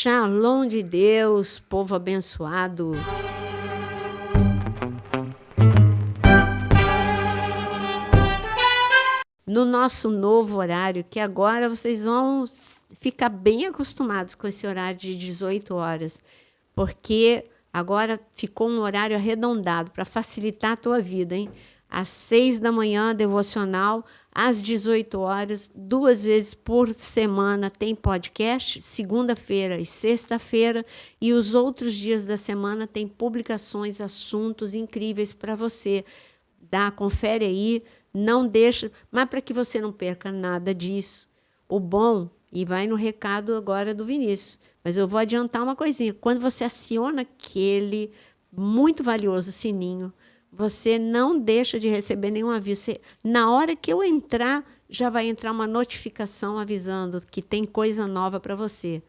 Shalom de Deus, povo abençoado. No nosso novo horário, que agora vocês vão ficar bem acostumados com esse horário de 18 horas, porque agora ficou um horário arredondado para facilitar a tua vida, hein? Às 6 da manhã, devocional, às 18 horas, 2 vezes por semana tem podcast, segunda-feira e sexta-feira, e os outros dias da semana tem publicações, assuntos incríveis para você. Confere aí, não deixa, mas para que você não perca nada disso. O bom, e vai no recado agora do Vinícius, mas eu vou adiantar uma coisinha, quando você aciona aquele muito valioso sininho, você não deixa de receber nenhum aviso. Na hora que eu entrar, já vai entrar uma notificação avisando que tem coisa nova para você.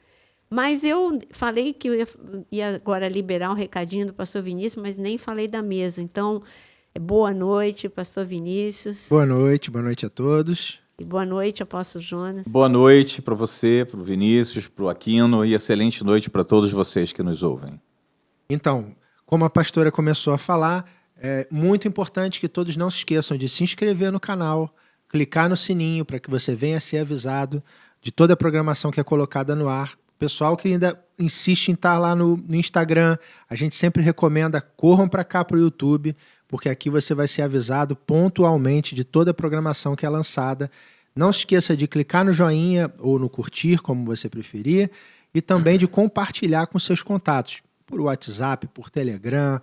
Mas eu falei que eu ia agora liberar um recadinho do pastor Vinícius, mas nem falei da mesa. Então, boa noite, pastor Vinícius. Boa noite a todos. E boa noite, apóstolo Jonas. Boa noite para você, para o Vinícius, para o Aquino, e excelente noite para todos vocês que nos ouvem. Então, como a pastora começou a falar, é muito importante que todos não se esqueçam de se inscrever no canal, clicar no sininho para que você venha a ser avisado de toda a programação que é colocada no ar. O pessoal que ainda insiste em estar lá no Instagram, a gente sempre recomenda, corram para cá para o YouTube, porque aqui você vai ser avisado pontualmente de toda a programação que é lançada. Não se esqueça de clicar no joinha ou no curtir, como você preferir, e também de compartilhar com seus contatos, por WhatsApp, por Telegram,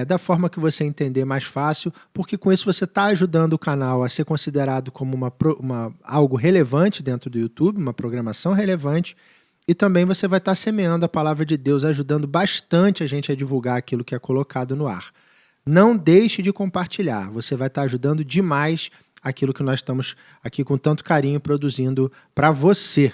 da forma que você entender mais fácil, porque com isso você está ajudando o canal a ser considerado como algo relevante dentro do YouTube, uma programação relevante, e também você vai estar semeando a palavra de Deus, ajudando bastante a gente a divulgar aquilo que é colocado no ar. Não deixe de compartilhar, você vai estar ajudando demais aquilo que nós estamos aqui com tanto carinho produzindo para você.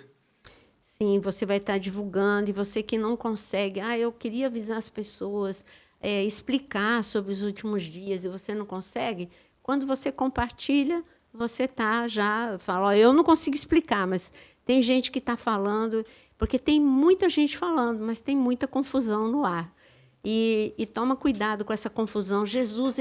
Sim, você vai estar divulgando, e você que não consegue, eu queria avisar as pessoas, explicar sobre os últimos dias, e você não consegue, quando você compartilha, você fala, eu não consigo explicar, mas tem gente que está falando, porque tem muita gente falando, mas tem muita confusão no ar. E toma cuidado com essa confusão. Jesus,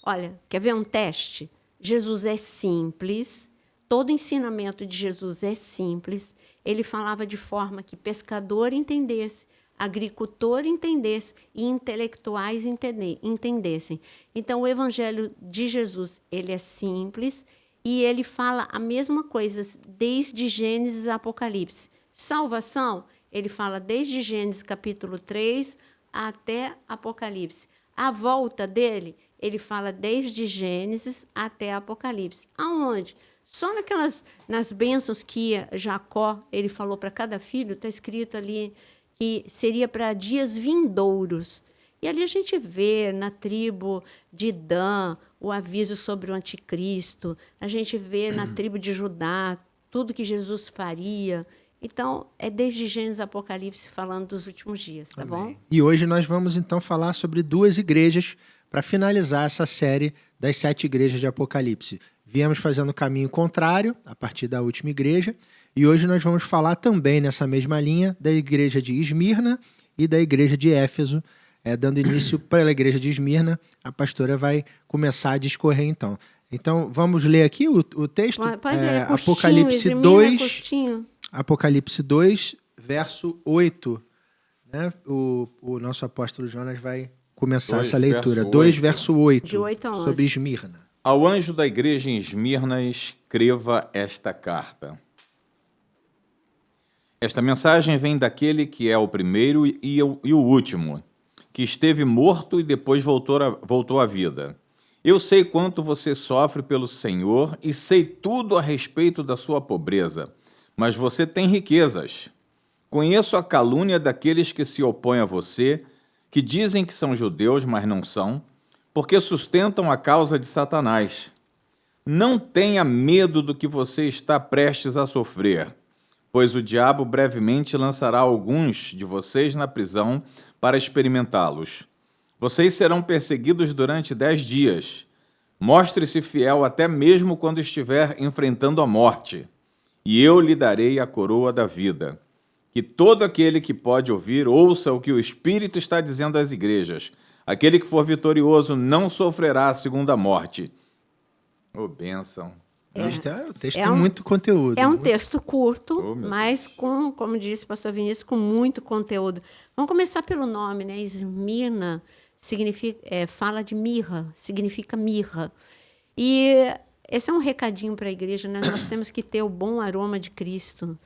olha, quer ver um teste? Jesus é simples, todo ensinamento de Jesus é simples. Ele falava de forma que pescador entendesse, agricultor entendesse e intelectuais entendessem. Então, o evangelho de Jesus, ele é simples e ele fala a mesma coisa desde Gênesis a Apocalipse. Salvação, ele fala desde Gênesis capítulo 3 até Apocalipse. A volta dele, ele fala desde Gênesis até Apocalipse. Aonde? Só nas bênçãos que Jacó, ele falou para cada filho, está escrito ali que seria para dias vindouros. E ali a gente vê na tribo de Dan o aviso sobre o anticristo, a gente vê na tribo de Judá tudo que Jesus faria. Então, é desde Gênesis a Apocalipse falando dos últimos dias, tá bom? E hoje nós vamos então falar sobre 2 igrejas para finalizar essa série das 7 igrejas de Apocalipse. Viemos fazendo o caminho contrário, a partir da última igreja, e hoje nós vamos falar também nessa mesma linha da igreja de Esmirna e da igreja de Éfeso. Dando início para a igreja de Esmirna, a pastora vai começar a discorrer então. Então, vamos ler aqui o texto? Pode ler, Apocalipse 2, Apocalipse 2, verso 8. Né? O nosso apóstolo Jonas vai começar essa leitura. 2, verso 8, de 8 a 11. Sobre Esmirna. Ao anjo da igreja em Esmirna, escreva esta carta. Esta mensagem vem daquele que é o primeiro e o último, que esteve morto e depois voltou à vida. Eu sei quanto você sofre pelo Senhor e sei tudo a respeito da sua pobreza, mas você tem riquezas. Conheço a calúnia daqueles que se opõem a você, que dizem que são judeus, mas não são, porque sustentam a causa de Satanás. Não tenha medo do que você está prestes a sofrer, pois o diabo brevemente lançará alguns de vocês na prisão para experimentá-los. Vocês serão perseguidos durante 10 dias. Mostre-se fiel até mesmo quando estiver enfrentando a morte, e eu lhe darei a coroa da vida. Que todo aquele que pode ouvir, ouça o que o Espírito está dizendo às igrejas. Aquele que for vitorioso não sofrerá a segunda morte. Ô, bênção. O texto tem muito conteúdo. É um texto curto, Oh, meu mas com, como disse o pastor Vinícius, com muito conteúdo. Vamos começar pelo nome, né? Esmirna significa, fala de mirra, significa mirra. E esse é um recadinho para a igreja, né? Nós temos que ter o bom aroma de Cristo.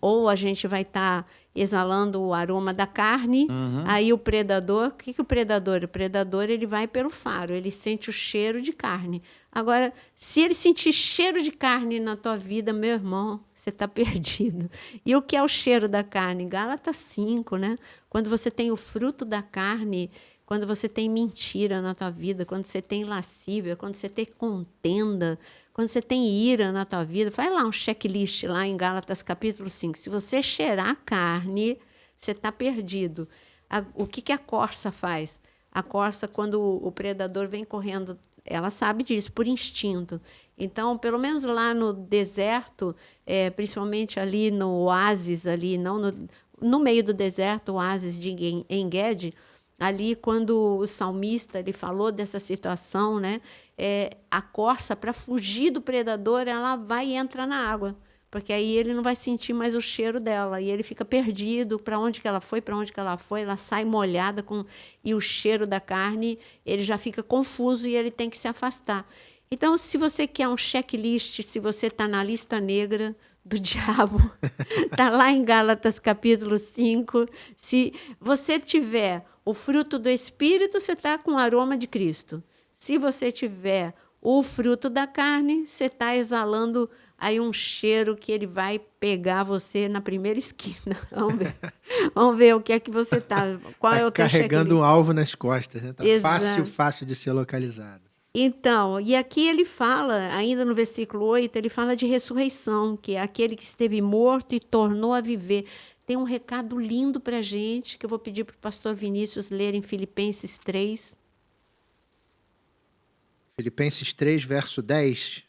Ou a gente vai estar exalando o aroma da carne, aí o predador... O que o predador? O predador ele vai pelo faro, ele sente o cheiro de carne. Agora, se ele sentir cheiro de carne na tua vida, meu irmão, você está perdido. E o que é o cheiro da carne? Gálatas 5, né? Quando você tem o fruto da carne, quando você tem mentira na tua vida, quando você tem lascívia, quando você tem contenda, quando você tem ira na tua vida, faz lá um checklist lá em Gálatas capítulo 5. Se você cheirar carne, você está perdido. O que a corça faz? A corça, quando o predador vem correndo, ela sabe disso, por instinto. Então, pelo menos lá no deserto, principalmente ali no oásis, ali, não no meio do deserto, o oásis de En-Gedi, ali, quando o salmista ele falou dessa situação, né, a corça, para fugir do predador, ela vai e entra na água, porque aí ele não vai sentir mais o cheiro dela, e ele fica perdido, para onde que ela foi, ela sai molhada, e o cheiro da carne, ele já fica confuso e ele tem que se afastar. Então, se você quer um checklist, se você está na lista negra do diabo, está lá em Gálatas capítulo 5, se você tiver o fruto do Espírito, você está com o aroma de Cristo. Se você tiver o fruto da carne, você está exalando aí um cheiro que ele vai pegar você na primeira esquina. Vamos ver o que é que você está. Qual é o teu carregando um alvo nas costas, né? Tá Exato. fácil de ser localizado. Então, e aqui ele fala, ainda no versículo 8, ele fala de ressurreição, que é aquele que esteve morto e tornou a viver. Tem um recado lindo para a gente, que eu vou pedir para o pastor Vinícius ler em Filipenses 3. Filipenses 3, verso 10.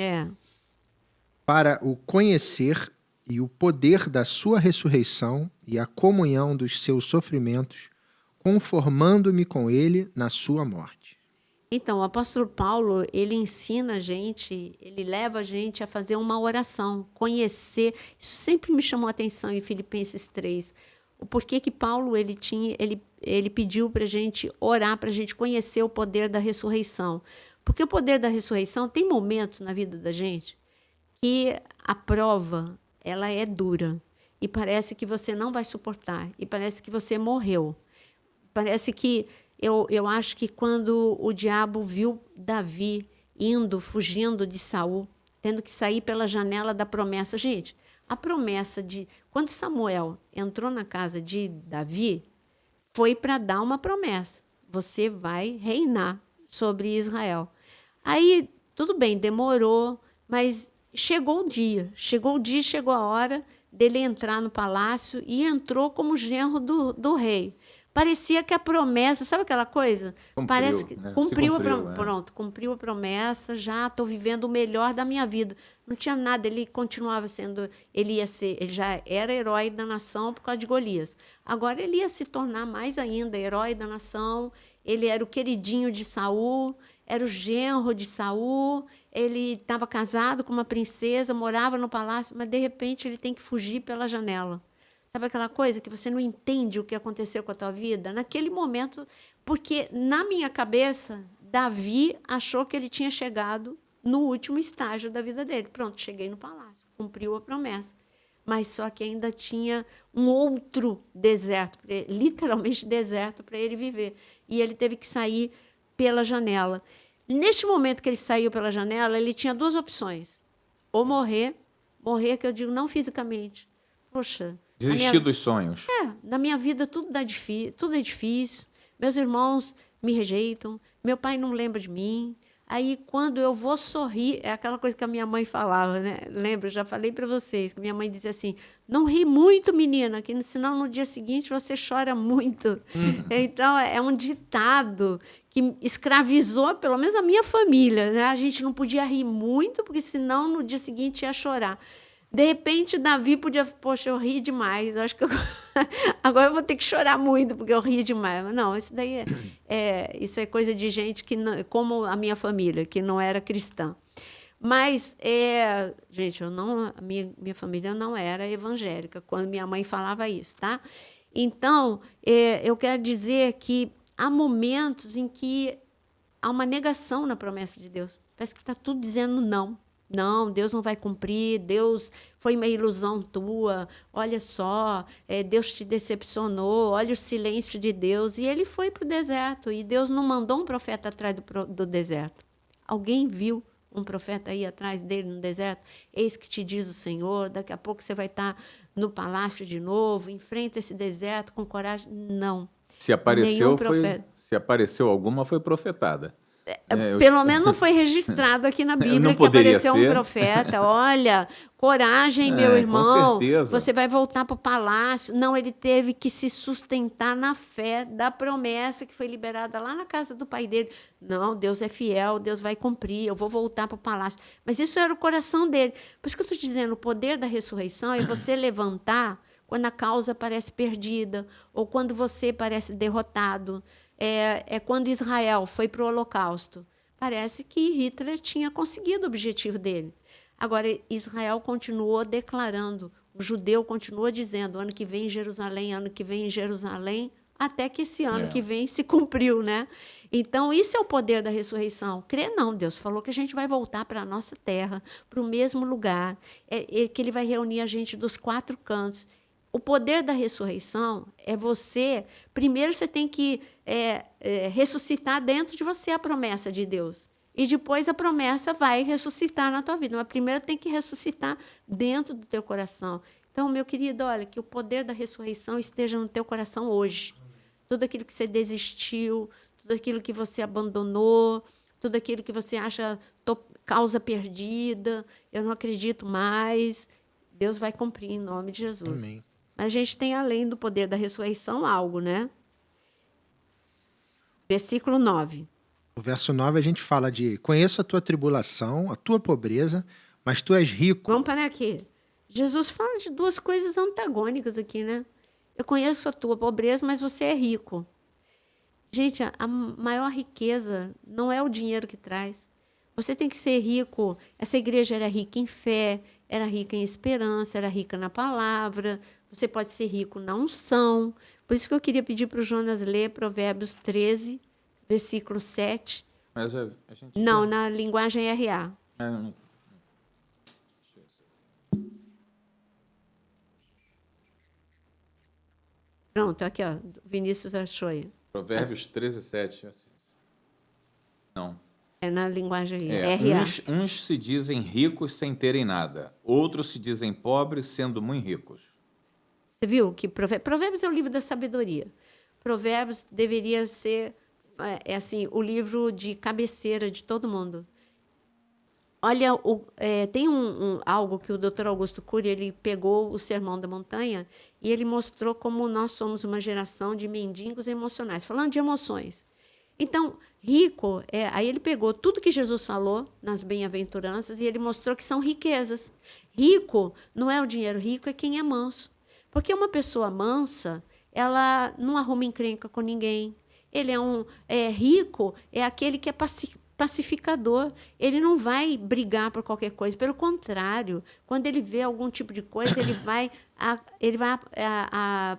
Para o conhecer e o poder da sua ressurreição e a comunhão dos seus sofrimentos, conformando-me com ele na sua morte. Então, o apóstolo Paulo, ele ensina a gente, ele leva a gente a fazer uma oração, conhecer. Isso sempre me chamou a atenção em Filipenses 3. O porquê que Paulo ele pediu para a gente orar, para a gente conhecer o poder da ressurreição. Porque o poder da ressurreição tem momentos na vida da gente que a prova ela é dura e parece que você não vai suportar e parece que você morreu. Parece que eu acho que quando o diabo viu Davi fugindo de Saul, tendo que sair pela janela da promessa. Gente, a promessa de... Quando Samuel entrou na casa de Davi, foi para dar uma promessa. Você vai reinar sobre Israel. Aí, tudo bem, demorou, mas chegou a hora dele entrar no palácio e entrou como genro do rei. Parecia que a promessa, sabe aquela coisa? Parece que cumpriu a promessa, já estou vivendo o melhor da minha vida. Não tinha nada, ele continuava sendo, ele já era herói da nação por causa de Golias. Agora ele ia se tornar mais ainda herói da nação, ele era o queridinho de Saul, era o genro de Saul, ele estava casado com uma princesa, morava no palácio, mas de repente ele tem que fugir pela janela. Sabe aquela coisa que você não entende o que aconteceu com a tua vida? Naquele momento, porque na minha cabeça, Davi achou que ele tinha chegado no último estágio da vida dele. Pronto, cheguei no palácio, cumpriu a promessa. Mas só que ainda tinha um outro deserto, literalmente deserto, para ele viver. E ele teve que sair pela janela. Neste momento que ele saiu pela janela, ele tinha duas opções. Ou morrer que eu digo não fisicamente. Poxa... Desistir dos sonhos. Na minha vida tudo é difícil. Meus irmãos me rejeitam, meu pai não lembra de mim. Aí, quando eu vou sorrir, é aquela coisa que a minha mãe falava, né? Lembra, eu já falei para vocês, que minha mãe dizia assim, não ri muito, menina, que senão no dia seguinte você chora muito. Então, é um ditado que escravizou, pelo menos a minha família, né? A gente não podia rir muito, porque senão no dia seguinte ia chorar. De repente, Davi podia... Poxa, eu ri demais. Eu acho que agora eu vou ter que chorar muito, porque eu ri demais. Mas não, isso daí isso é coisa de gente que, não, como a minha família, que não era cristã. Mas, gente, minha família não era evangélica, quando minha mãe falava isso, tá? Então, eu quero dizer que há momentos em que há uma negação na promessa de Deus. Parece que está tudo dizendo não. Não, Deus não vai cumprir, Deus foi uma ilusão tua, olha só, Deus te decepcionou, olha o silêncio de Deus. E ele foi para o deserto, e Deus não mandou um profeta atrás do deserto. Alguém viu um profeta aí atrás dele no deserto? Eis que te diz o Senhor, daqui a pouco você vai estar no palácio de novo, enfrenta esse deserto com coragem. Não. Se apareceu alguma, foi profetada. Pelo menos não foi registrado aqui na Bíblia que apareceu um profeta. Olha, coragem, meu irmão. Com certeza. Você vai voltar para o palácio. Não, ele teve que se sustentar na fé da promessa que foi liberada lá na casa do pai dele. Não, Deus é fiel, Deus vai cumprir, eu vou voltar para o palácio. Mas isso era o coração dele. Por isso que eu estou dizendo, o poder da ressurreição é você levantar quando a causa parece perdida ou quando você parece derrotado. Quando Israel foi para o Holocausto. Parece que Hitler tinha conseguido o objetivo dele. Agora, Israel continuou declarando, o judeu continuou dizendo, ano que vem em Jerusalém, ano que vem em Jerusalém, até que esse ano que vem se cumpriu, né? Então, isso é o poder da ressurreição. Crer não, Deus falou que a gente vai voltar para a nossa terra, para o mesmo lugar, que ele vai reunir a gente dos 4 cantos. O poder da ressurreição é você... Primeiro, você tem que ressuscitar dentro de você a promessa de Deus. E depois a promessa vai ressuscitar na tua vida. Mas primeiro tem que ressuscitar dentro do teu coração. Então, meu querido, olha, que o poder da ressurreição esteja no teu coração hoje. Tudo aquilo que você desistiu, tudo aquilo que você abandonou, tudo aquilo que você acha causa perdida, eu não acredito mais, Deus vai cumprir em nome de Jesus. Amém. A gente tem, além do poder da ressurreição, algo, né? Versículo 9. O verso 9 a gente fala de: conheço a tua tribulação, a tua pobreza, mas tu és rico. Vamos parar aqui. Jesus fala de 2 coisas antagônicas aqui, né? Eu conheço a tua pobreza, mas você é rico. Gente, a maior riqueza não é o dinheiro que traz. Você tem que ser rico. Essa igreja era rica em fé, era rica em esperança, era rica na palavra. Você pode ser rico na unção. Por isso que eu queria pedir para o Jonas ler Provérbios 13, versículo 7. Mas a gente... Não, na linguagem RA. Pronto, aqui, ó. Vinícius achou aí. Provérbios 13, 7. Não. É na linguagem RA. Uns se dizem ricos sem terem nada. Outros se dizem pobres sendo muito ricos. Você viu que Provérbios é o livro da sabedoria. Provérbios deveria ser assim, o livro de cabeceira de todo mundo. Olha, tem algo que o Dr. Augusto Cury, ele pegou o Sermão da Montanha e ele mostrou como nós somos uma geração de mendigos emocionais, falando de emoções. Então, rico, aí ele pegou tudo que Jesus falou nas bem-aventuranças e ele mostrou que são riquezas. Rico não é o dinheiro, rico é quem é manso. Porque uma pessoa mansa, ela não arruma encrenca com ninguém. Ele rico, é aquele que é pacificador. Ele não vai brigar por qualquer coisa. Pelo contrário, quando ele vê algum tipo de coisa, ele vai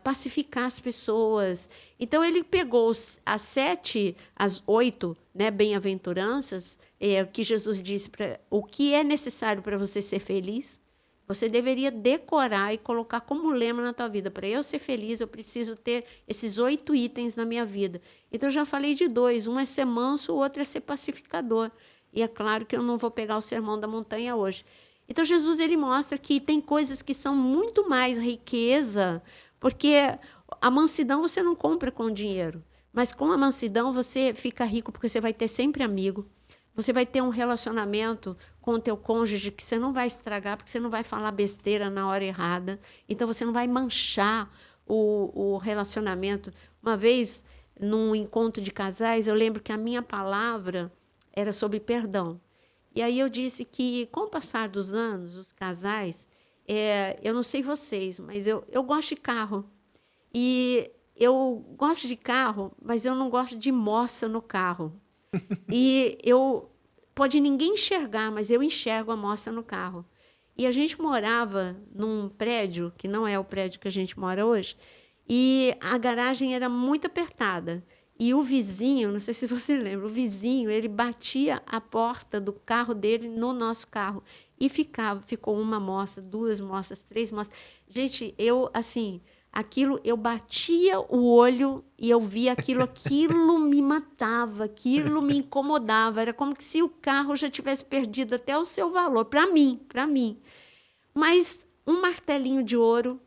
pacificar as pessoas. Então, ele pegou as 8 bem-aventuranças, que Jesus disse, o que é necessário para você ser feliz. Você deveria decorar e colocar como lema na tua vida. Para eu ser feliz, eu preciso ter esses 8 itens na minha vida. Então, eu já falei de 2. Um é ser manso, o outro é ser pacificador. E é claro que eu não vou pegar o Sermão da Montanha hoje. Então, Jesus ele mostra que tem coisas que são muito mais riqueza, porque a mansidão você não compra com dinheiro. Mas com a mansidão você fica rico, porque você vai ter sempre amigo. Você vai ter um relacionamento com o teu cônjuge que você não vai estragar, porque você não vai falar besteira na hora errada. Então, você não vai manchar o relacionamento. Uma vez, num encontro de casais, eu lembro que a minha palavra era sobre perdão. E aí eu disse que, com o passar dos anos, os casais, Eu não sei vocês, mas eu gosto de carro. E eu gosto de carro, mas eu não gosto de moça no carro. E pode ninguém enxergar, mas eu enxergo a moça no carro. E a gente morava num prédio, que não é o prédio que a gente mora hoje, e a garagem era muito apertada. E o vizinho, não sei se você lembra, o vizinho, ele batia a porta do carro dele no nosso carro. E ficou uma moça, 2 moças, 3 moças. Gente, eu batia o olho e eu via aquilo me matava, aquilo me incomodava. Era como se o carro já tivesse perdido até o seu valor, para mim. Mas um martelinho de ouro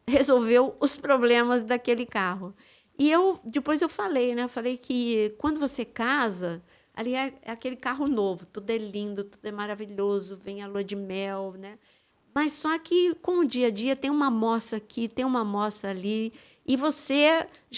resolveu os problemas daquele carro. E depois eu falei, né? Eu falei que quando você casa, ali é aquele carro novo, tudo é lindo, tudo é maravilhoso, vem a lua de mel, né? Mas só que com o dia a dia tem uma moça aqui, tem uma moça ali, e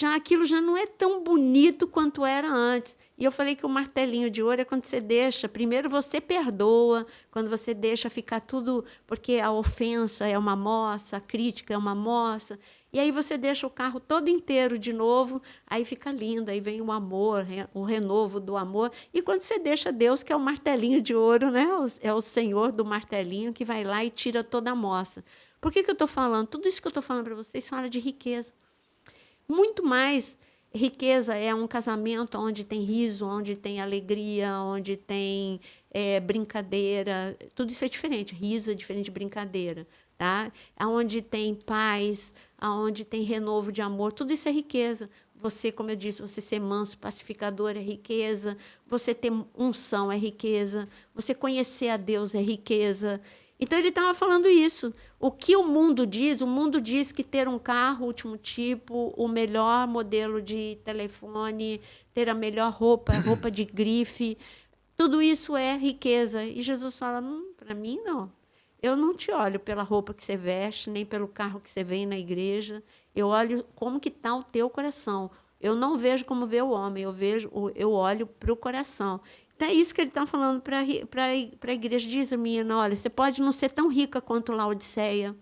aquilo já não é tão bonito quanto era antes. E eu falei que o martelinho de ouro é quando você deixa, primeiro você perdoa, quando você deixa ficar tudo, porque a ofensa é uma moça, a crítica é uma moça, e aí você deixa o carro todo inteiro de novo, aí fica lindo, aí vem o amor, o renovo do amor. E quando você deixa Deus, que é o martelinho de ouro, né? É o Senhor do martelinho que vai lá e tira toda a moça. Por que eu estou falando? Tudo isso que eu estou falando para vocês fala de riqueza. Muito mais riqueza é um casamento onde tem riso, onde tem alegria, onde tem brincadeira. Tudo isso é diferente. Riso é diferente de brincadeira. Tá? Onde tem paz, onde tem renovo de amor, tudo isso é riqueza. Você, como eu disse, você ser manso, pacificador é riqueza, você ter unção é riqueza, você conhecer a Deus é riqueza. Então, ele estava falando isso. O que o mundo diz que ter um carro último tipo, o melhor modelo de telefone, ter a melhor roupa de grife, tudo isso é riqueza. E Jesus fala, para mim, não. Eu não te olho pela roupa que você veste, nem pelo carro que você vem na igreja. Eu olho como que está o teu coração. Eu não vejo como vê o homem, eu olho para o coração. Então, é isso que ele está falando para a igreja de Esmirna. Olha, você pode não ser tão rica quanto Laodiceia,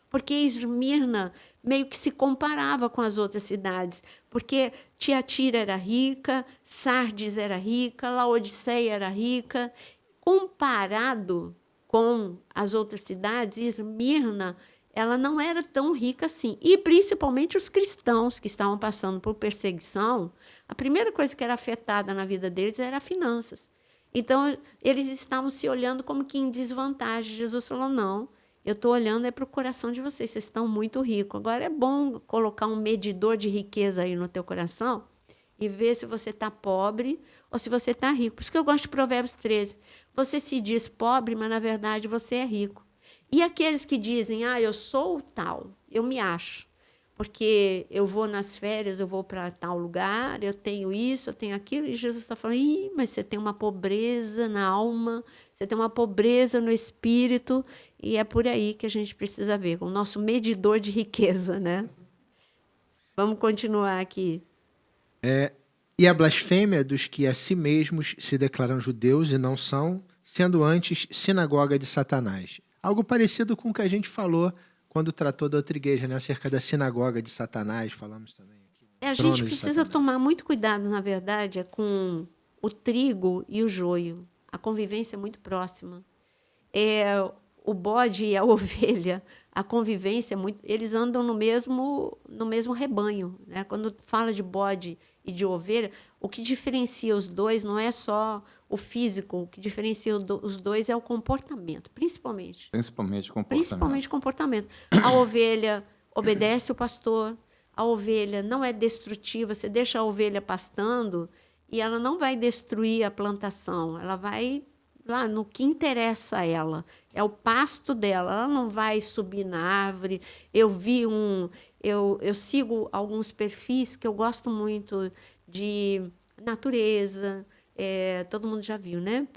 porque Esmirna meio que se comparava com as outras cidades, porque Tiatira era rica, Sardes era rica, Laodiceia era rica. Comparado com as outras cidades, Esmirna, ela não era tão rica assim. E, principalmente, os cristãos que estavam passando por perseguição, a primeira coisa que era afetada na vida deles era finanças. Então, eles estavam se olhando como que em desvantagem. Jesus falou, não, eu estou olhando para o coração de vocês estão muito ricos. Agora, é bom colocar um medidor de riqueza aí no teu coração e ver se você está pobre ou se você está rico. Por isso que eu gosto de Provérbios 13. Você se diz pobre, mas, na verdade, você é rico. E aqueles que dizem, eu sou tal, eu me acho, porque eu vou nas férias, eu vou para tal lugar, eu tenho isso, eu tenho aquilo, e Jesus está falando, mas você tem uma pobreza na alma, você tem uma pobreza no espírito, e é por aí que a gente precisa ver, o nosso medidor de riqueza, né? Vamos continuar aqui. E a blasfêmia dos que a si mesmos se declaram judeus e não são, sendo antes sinagoga de Satanás. Algo parecido com o que a gente falou quando tratou da outra igreja, né? Acerca da sinagoga de Satanás, falamos também aqui. A gente precisa tomar muito cuidado, na verdade, com o trigo e o joio. A convivência é muito próxima. O bode e a ovelha, a convivência é muito... Eles andam no mesmo rebanho, né? Quando fala de bode e de ovelha, o que diferencia os dois não é só o físico, o que diferencia os dois é o comportamento, principalmente. Principalmente o comportamento. A ovelha obedece o pastor, a ovelha não é destrutiva, você deixa a ovelha pastando e ela não vai destruir a plantação, ela vai lá no que interessa a ela, é o pasto dela, ela não vai subir na árvore. Eu sigo alguns perfis que eu gosto muito de natureza, todo mundo já viu, né?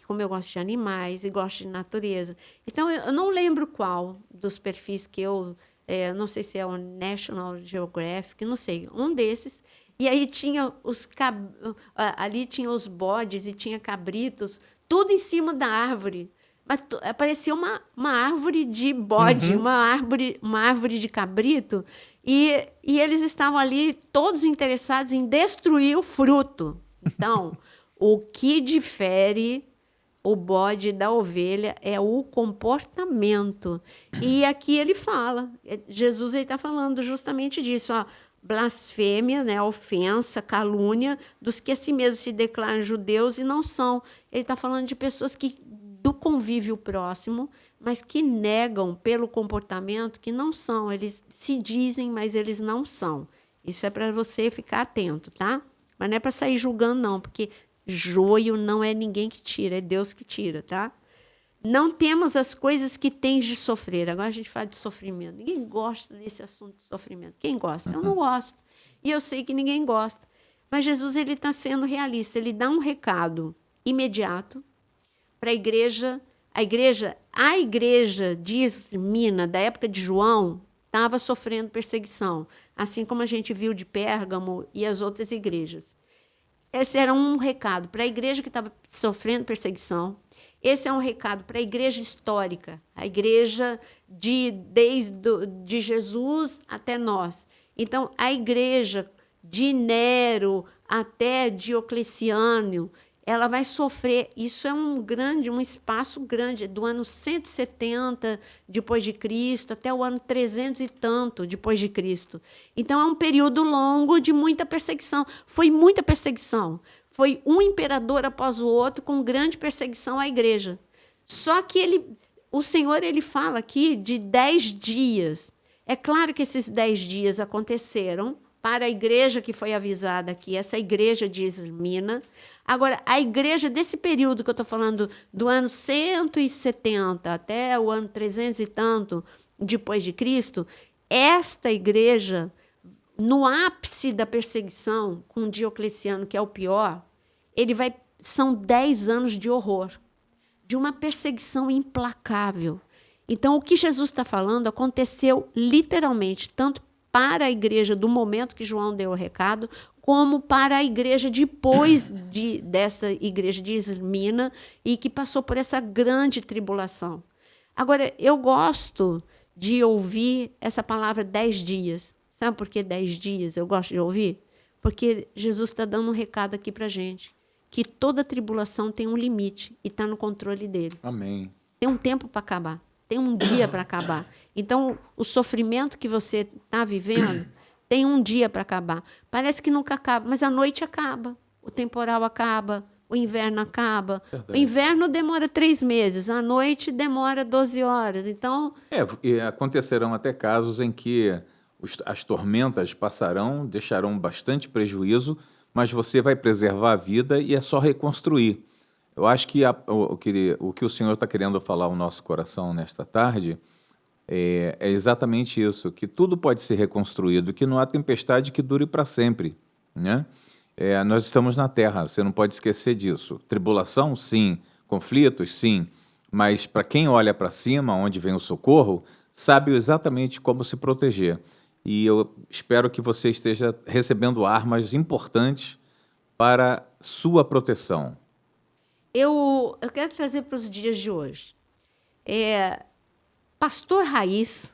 Como eu gosto de animais e gosto de natureza. Então, eu não lembro qual dos perfis que não sei se é o National Geographic, não sei, um desses. E aí tinha ali tinha os bodes e tinha cabritos, tudo em cima da árvore. Mas parecia uma árvore de bode, uma árvore de cabrito, e eles estavam ali todos interessados em destruir o fruto. Então, o que difere o bode da ovelha é o comportamento. E aqui ele fala, Jesus está falando justamente disso, ó, blasfêmia, né, ofensa, calúnia dos que a si mesmos se declaram judeus e não são. Ele está falando de pessoas do convívio próximo, mas que negam pelo comportamento que não são. Eles se dizem, mas eles não são. Isso é para você ficar atento, tá? Mas não é para sair julgando, não, porque joio não é ninguém que tira, é Deus que tira, tá? Não temos as coisas que tens de sofrer. Agora a gente fala de sofrimento. Ninguém gosta desse assunto de sofrimento. Quem gosta? Eu não gosto. E eu sei que ninguém gosta. Mas Jesus ele está sendo realista. Ele dá um recado imediato para a igreja. A igreja de Esmirna, da época de João, estava sofrendo perseguição. Assim como a gente viu de Pérgamo e as outras igrejas. Esse era um recado para a igreja que estava sofrendo perseguição. Esse é um recado para a igreja histórica, a igreja desde Jesus até nós. Então, a igreja de Nero até Diocleciano, ela vai sofrer. Isso é um espaço grande, do ano 170 depois de Cristo até o ano 300 e tanto depois de Cristo. Então, é um período longo de muita perseguição. Foi muita perseguição. Foi um imperador após o outro com grande perseguição à igreja. Só que o Senhor ele fala aqui de 10 dias. É claro que esses 10 dias aconteceram para a igreja que foi avisada aqui, essa igreja de Esmirna. Agora, a igreja desse período que eu estou falando, do ano 170 até o ano 300 e tanto depois de Cristo, esta igreja, no ápice da perseguição com Diocleciano, que é o pior, são 10 anos de horror, de uma perseguição implacável. Então, o que Jesus está falando aconteceu literalmente, tanto para a igreja do momento que João deu o recado, como para a igreja depois dessa igreja de Esmirna e que passou por essa grande tribulação. Agora, eu gosto de ouvir essa palavra 10 dias. Sabe por que 10 dias eu gosto de ouvir? Porque Jesus está dando um recado aqui para a gente, que toda tribulação tem um limite e está no controle dele. Amém. Tem um tempo para acabar, tem um dia para acabar. Então, o sofrimento que você está vivendo tem um dia para acabar. Parece que nunca acaba, mas a noite acaba, o temporal acaba, o inverno acaba. Verdade. O inverno demora 3 meses, a noite demora 12 horas. Então, E acontecerão até casos em que as tormentas passarão, deixarão bastante prejuízo, mas você vai preservar a vida e é só reconstruir. Eu acho que o que o Senhor está querendo falar ao nosso coração nesta tarde é exatamente isso, que tudo pode ser reconstruído, que não há tempestade que dure para sempre, né? Nós estamos na Terra, você não pode esquecer disso. Tribulação, sim. Conflitos, sim. Mas para quem olha para cima, onde vem o socorro, sabe exatamente como se proteger. E eu espero que você esteja recebendo armas importantes para sua proteção. eu quero trazer para os dias de hoje. Pastor Raiz,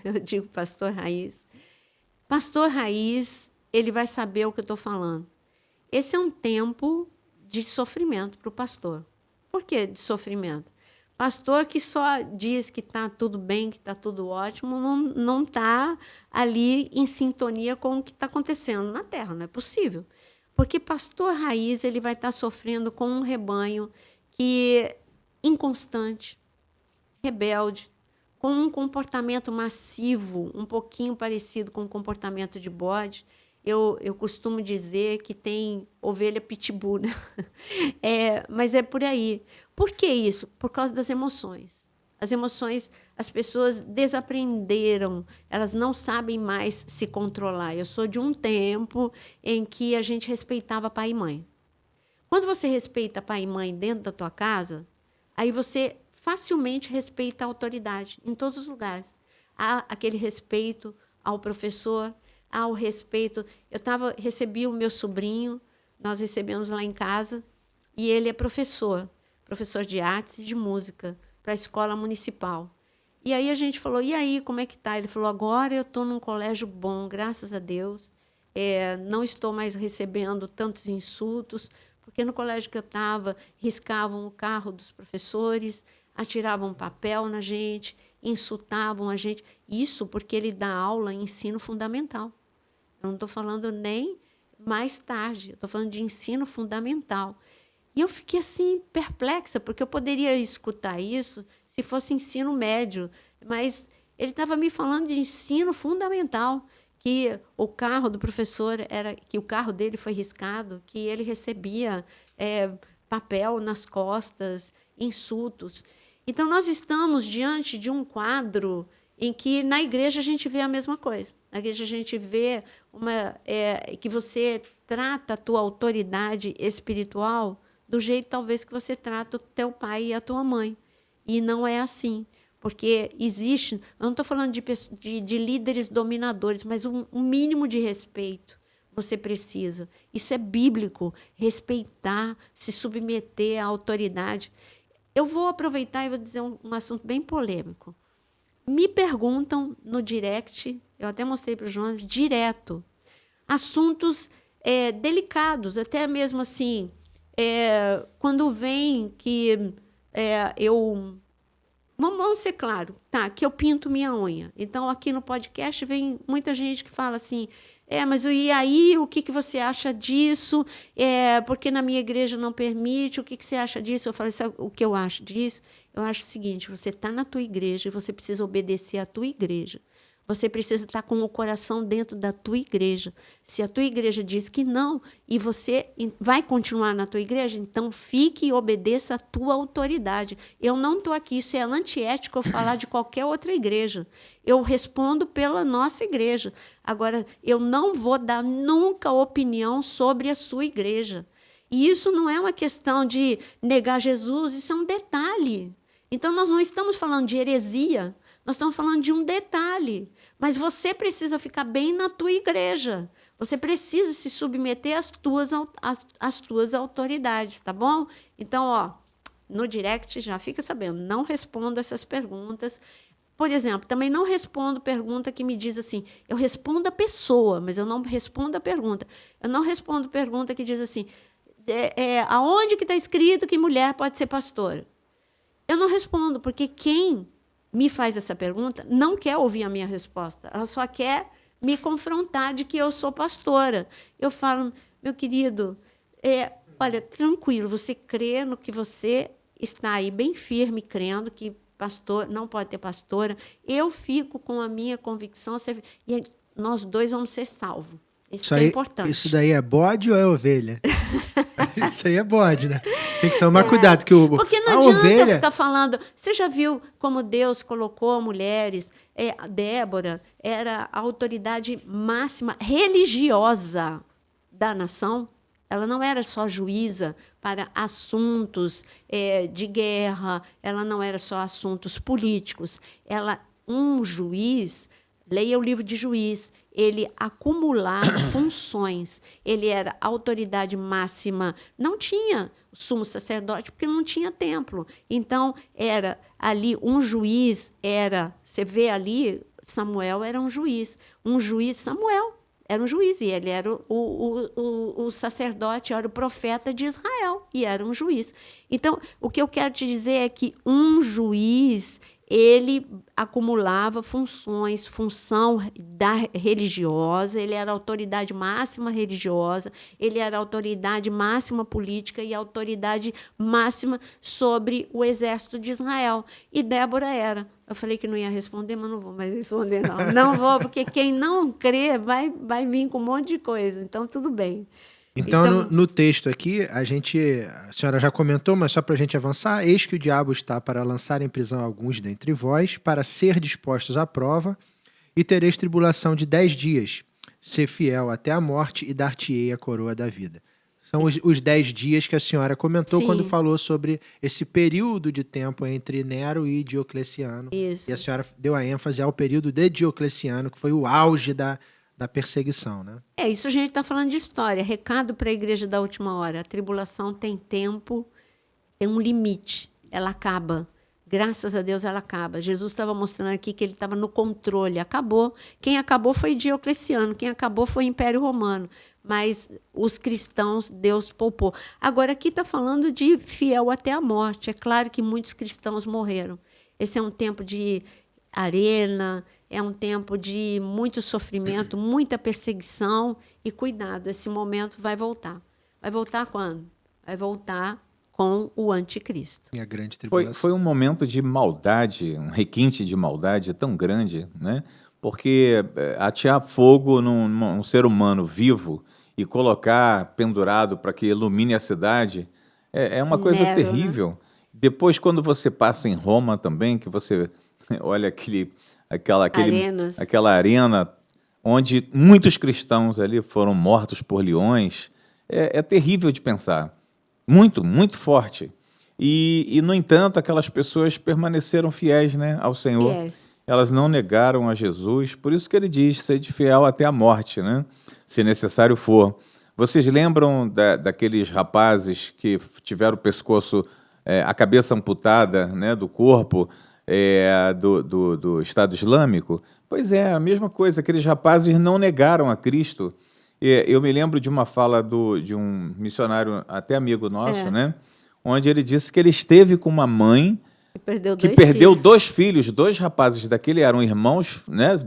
eu digo pastor Raiz, ele vai saber o que eu estou falando. Esse é um tempo de sofrimento para o pastor. Por que de sofrimento? Pastor que só diz que está tudo bem, que está tudo ótimo, não está ali em sintonia com o que está acontecendo na terra, não é possível. Porque pastor Raiz ele vai estar sofrendo com um rebanho que é inconstante, rebelde, com um comportamento massivo, um pouquinho parecido com o comportamento de bode. Eu costumo dizer que tem ovelha pitbull, né? Mas é por aí. Por que isso? Por causa das emoções. As emoções, as pessoas desaprenderam, elas não sabem mais se controlar. Eu sou de um tempo em que a gente respeitava pai e mãe. Quando você respeita pai e mãe dentro da tua casa, aí você facilmente respeita a autoridade em todos os lugares. Há aquele respeito ao professor, há o respeito. Recebi o meu sobrinho, nós recebemos lá em casa, e ele é professor de artes e de música, para a escola municipal. E aí a gente falou, e aí, como é que tá? Ele falou, agora eu estou num colégio bom, graças a Deus. Não estou mais recebendo tantos insultos, porque no colégio que eu estava, riscavam o carro dos professores, atiravam papel na gente, insultavam a gente. Isso porque ele dá aula em ensino fundamental. Eu não estou falando nem mais tarde, eu estou falando de ensino fundamental. E eu fiquei assim, perplexa, porque eu poderia escutar isso se fosse ensino médio, mas ele estava me falando de ensino fundamental, que o carro do professor que o carro dele foi riscado, que ele recebia papel nas costas, insultos. Então, nós estamos diante de um quadro em que na igreja a gente vê a mesma coisa. Na igreja a gente vê que você trata a tua autoridade espiritual do jeito talvez que você trata o teu pai e a tua mãe. E não é assim. Porque existe, eu não estou falando de líderes dominadores, mas um mínimo de respeito você precisa. Isso é bíblico, respeitar, se submeter à autoridade. Eu vou aproveitar e vou dizer um assunto bem polêmico. Me perguntam no direct, eu até mostrei para o Jonas, direto, assuntos delicados, até mesmo assim, quando vem que eu... Vamos ser claro, tá? Que eu pinto minha unha. Então, aqui no podcast vem muita gente que fala assim, mas e aí, o que você acha disso? Porque na minha igreja não permite, o que você acha disso? Eu falo, sabe o que eu acho disso? Eu acho o seguinte, você está na tua igreja e você precisa obedecer à tua igreja. Você precisa estar com o coração dentro da tua igreja. Se a tua igreja diz que não e você vai continuar na tua igreja, então fique e obedeça à tua autoridade. Eu não estou aqui, isso é antiético eu falar de qualquer outra igreja. Eu respondo pela nossa igreja. Agora, eu não vou dar nunca opinião sobre a sua igreja. E isso não é uma questão de negar Jesus, isso é um detalhe. Então, nós não estamos falando de heresia, nós estamos falando de um detalhe. Mas você precisa ficar bem na tua igreja. Você precisa se submeter às tuas autoridades, tá bom? Então, no direct, já fica sabendo, não respondo essas perguntas. Por exemplo, também não respondo pergunta que me diz assim, eu respondo a pessoa, mas eu não respondo a pergunta. Eu não respondo pergunta que diz assim, aonde que está escrito que mulher pode ser pastora? Eu não respondo, porque quem me faz essa pergunta não quer ouvir a minha resposta. Ela só quer me confrontar de que eu sou pastora. Eu falo, meu querido, olha, tranquilo, você crê no que você está aí bem firme, crendo que pastor não pode ter pastora. Eu fico com a minha convicção e nós dois vamos ser salvos. Isso é importante. Isso daí é bode ou é ovelha? Isso aí é bode, né? Tem que tomar cuidado. Porque não adianta ficar falando... Você já viu como Deus colocou mulheres? Débora era a autoridade máxima religiosa da nação. Ela não era só juíza para assuntos de guerra, ela não era só assuntos políticos. Um juiz, leia o livro de Juiz, ele acumulava funções, ele era autoridade máxima, não tinha sumo sacerdote, porque não tinha templo. Então, era ali um juiz, você vê ali, Samuel era um juiz, Samuel era um juiz, e ele era o sacerdote, era o profeta de Israel, e era um juiz. Então, o que eu quero te dizer é que um juiz, ele acumulava função religiosa, ele era a autoridade máxima religiosa, ele era a autoridade máxima política e a autoridade máxima sobre o exército de Israel. E Débora era. Eu falei que não ia responder, mas não vou mais responder, não. Não vou, porque quem não crê vai vir com um monte de coisa. Então, tudo bem. Então, no texto aqui, a senhora já comentou, mas só para a gente avançar, eis que o diabo está para lançar em prisão alguns dentre vós, para ser dispostos à prova, e tereis tribulação de 10 dias. Ser fiel até a morte e dar-te-ei a coroa da vida. São os 10 dias que a senhora comentou. Sim. Quando falou sobre esse período de tempo entre Nero e Diocleciano. Isso. E a senhora deu a ênfase ao período de Diocleciano, que foi o auge da perseguição, né? Isso a gente está falando de história. Recado para a igreja da última hora. A tribulação tem tempo, tem um limite. Ela acaba. graças a Deus ela acaba. Jesus estava mostrando aqui que ele estava no controle. Acabou. Quem acabou foi Diocleciano, quem acabou foi o Império Romano. Mas os cristãos, Deus poupou. Agora, aqui está falando de fiel até a morte. É claro que muitos cristãos morreram. Esse é um tempo de arena, é um tempo de muito sofrimento, muita perseguição. E cuidado, esse momento vai voltar. Vai voltar quando? Vai voltar com o anticristo. E a grande tribulação. Foi um momento de maldade, um requinte de maldade tão grande, né? Porque atear fogo num ser humano vivo e colocar pendurado para que ilumine a cidade é uma coisa Nero, terrível. Né? Depois, quando você passa em Roma também, que você olha aquela arena onde muitos cristãos ali foram mortos por leões, é terrível de pensar. Muito, muito forte. E, no entanto, aquelas pessoas permaneceram fiéis, né, ao Senhor. Fiéis. Elas não negaram a Jesus, por isso que ele diz, sede fiel até a morte, né, se necessário for. Vocês lembram daqueles rapazes que tiveram o pescoço, a cabeça amputada, né, do corpo do Estado Islâmico? Pois é, a mesma coisa, aqueles rapazes não negaram a Cristo. Eu me lembro de uma fala de um missionário até amigo nosso, né, onde ele disse que ele esteve com uma mãe que perdeu dois filhos, dois rapazes daquele, eram irmãos, né,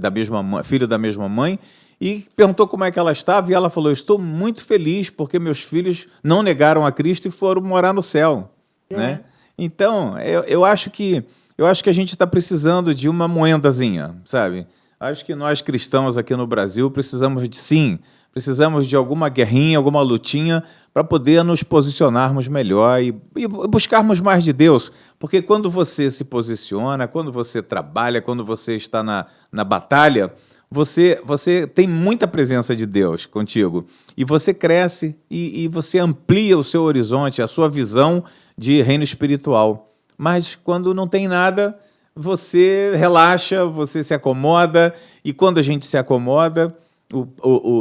filho da mesma mãe, e perguntou como é que ela estava, e ela falou, estou muito feliz porque meus filhos não negaram a Cristo e foram morar no céu. Né? Então, eu acho que a gente está precisando de uma moendazinha, sabe? Acho que nós cristãos aqui no Brasil precisamos de alguma guerrinha, alguma lutinha para poder nos posicionarmos melhor e buscarmos mais de Deus. Porque quando você se posiciona, quando você trabalha, quando você está na batalha, você tem muita presença de Deus contigo. E você cresce e você amplia o seu horizonte, a sua visão de reino espiritual. Mas quando não tem nada, você relaxa, você se acomoda, e quando a gente se acomoda,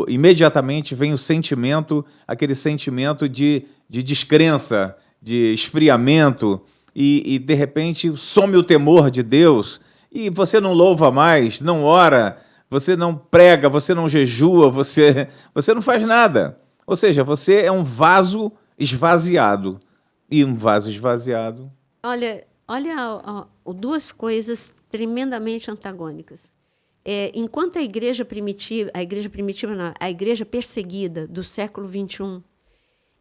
imediatamente vem o sentimento, aquele sentimento de descrença, de esfriamento, e de repente some o temor de Deus, e você não louva mais, não ora, você não prega, você não jejua, você não faz nada. Ou seja, você é um vaso esvaziado. E um vaso esvaziado... Olha, duas coisas tremendamente antagônicas. Enquanto a igreja perseguida do século XXI,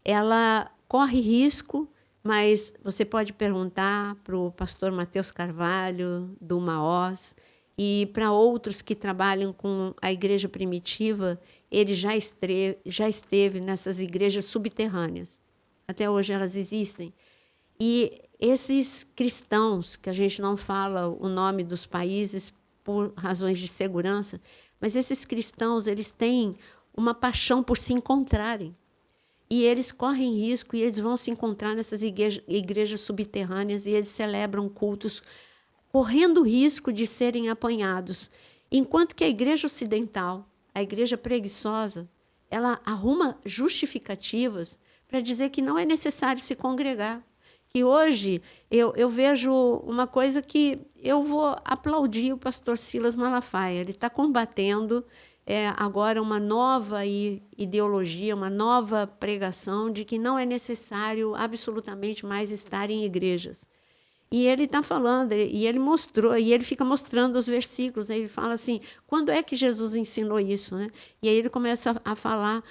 ela corre risco, mas você pode perguntar para o pastor Mateus Carvalho, do Maós, e para outros que trabalham com a igreja primitiva, ele já esteve nessas igrejas subterrâneas. Até hoje elas existem. E esses cristãos, que a gente não fala o nome dos países por razões de segurança, mas esses cristãos, eles têm uma paixão por se encontrarem. E eles correm risco e eles vão se encontrar nessas igrejas subterrâneas e eles celebram cultos correndo risco de serem apanhados. Enquanto que a igreja ocidental, a igreja preguiçosa, ela arruma justificativas para dizer que não é necessário se congregar. Que hoje eu vejo uma coisa que eu vou aplaudir o pastor Silas Malafaia. Ele está combatendo agora uma nova ideologia, uma nova pregação de que não é necessário absolutamente mais estar em igrejas. E ele está falando, e ele mostrou, e ele fica mostrando os versículos, aí ele fala assim, quando é que Jesus ensinou isso? Né? E aí ele começa a falar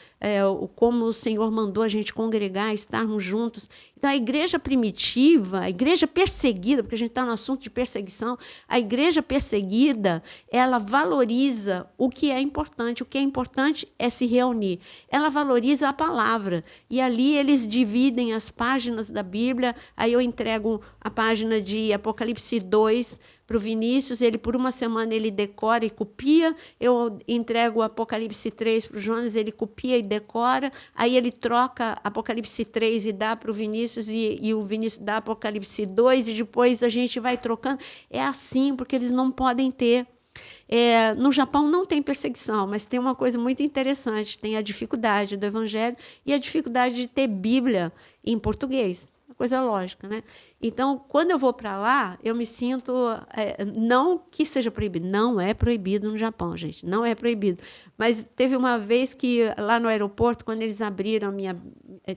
como o Senhor mandou a gente congregar, estarmos juntos. Então, a igreja primitiva, a igreja perseguida, porque a gente está no assunto de perseguição, a igreja perseguida, ela valoriza o que é importante é se reunir. Ela valoriza a palavra, e ali eles dividem as páginas da Bíblia, aí eu entrego a página de Apocalipse 2 para o Vinícius, ele por uma semana ele decora e copia, eu entrego o Apocalipse 3 para o Jonas, ele copia e decora, aí ele troca Apocalipse 3 e dá para o Vinícius, e o Vinícius dá Apocalipse 2, e depois a gente vai trocando. É assim, porque eles não podem ter. No Japão não tem perseguição, mas tem uma coisa muito interessante, tem a dificuldade do Evangelho e a dificuldade de ter Bíblia em português. coisa lógica, né? Então, quando eu vou para lá, eu me sinto... não que seja proibido. Não é proibido no Japão, gente. Não é proibido. Mas teve uma vez que, lá no aeroporto, quando eles abriram a minha...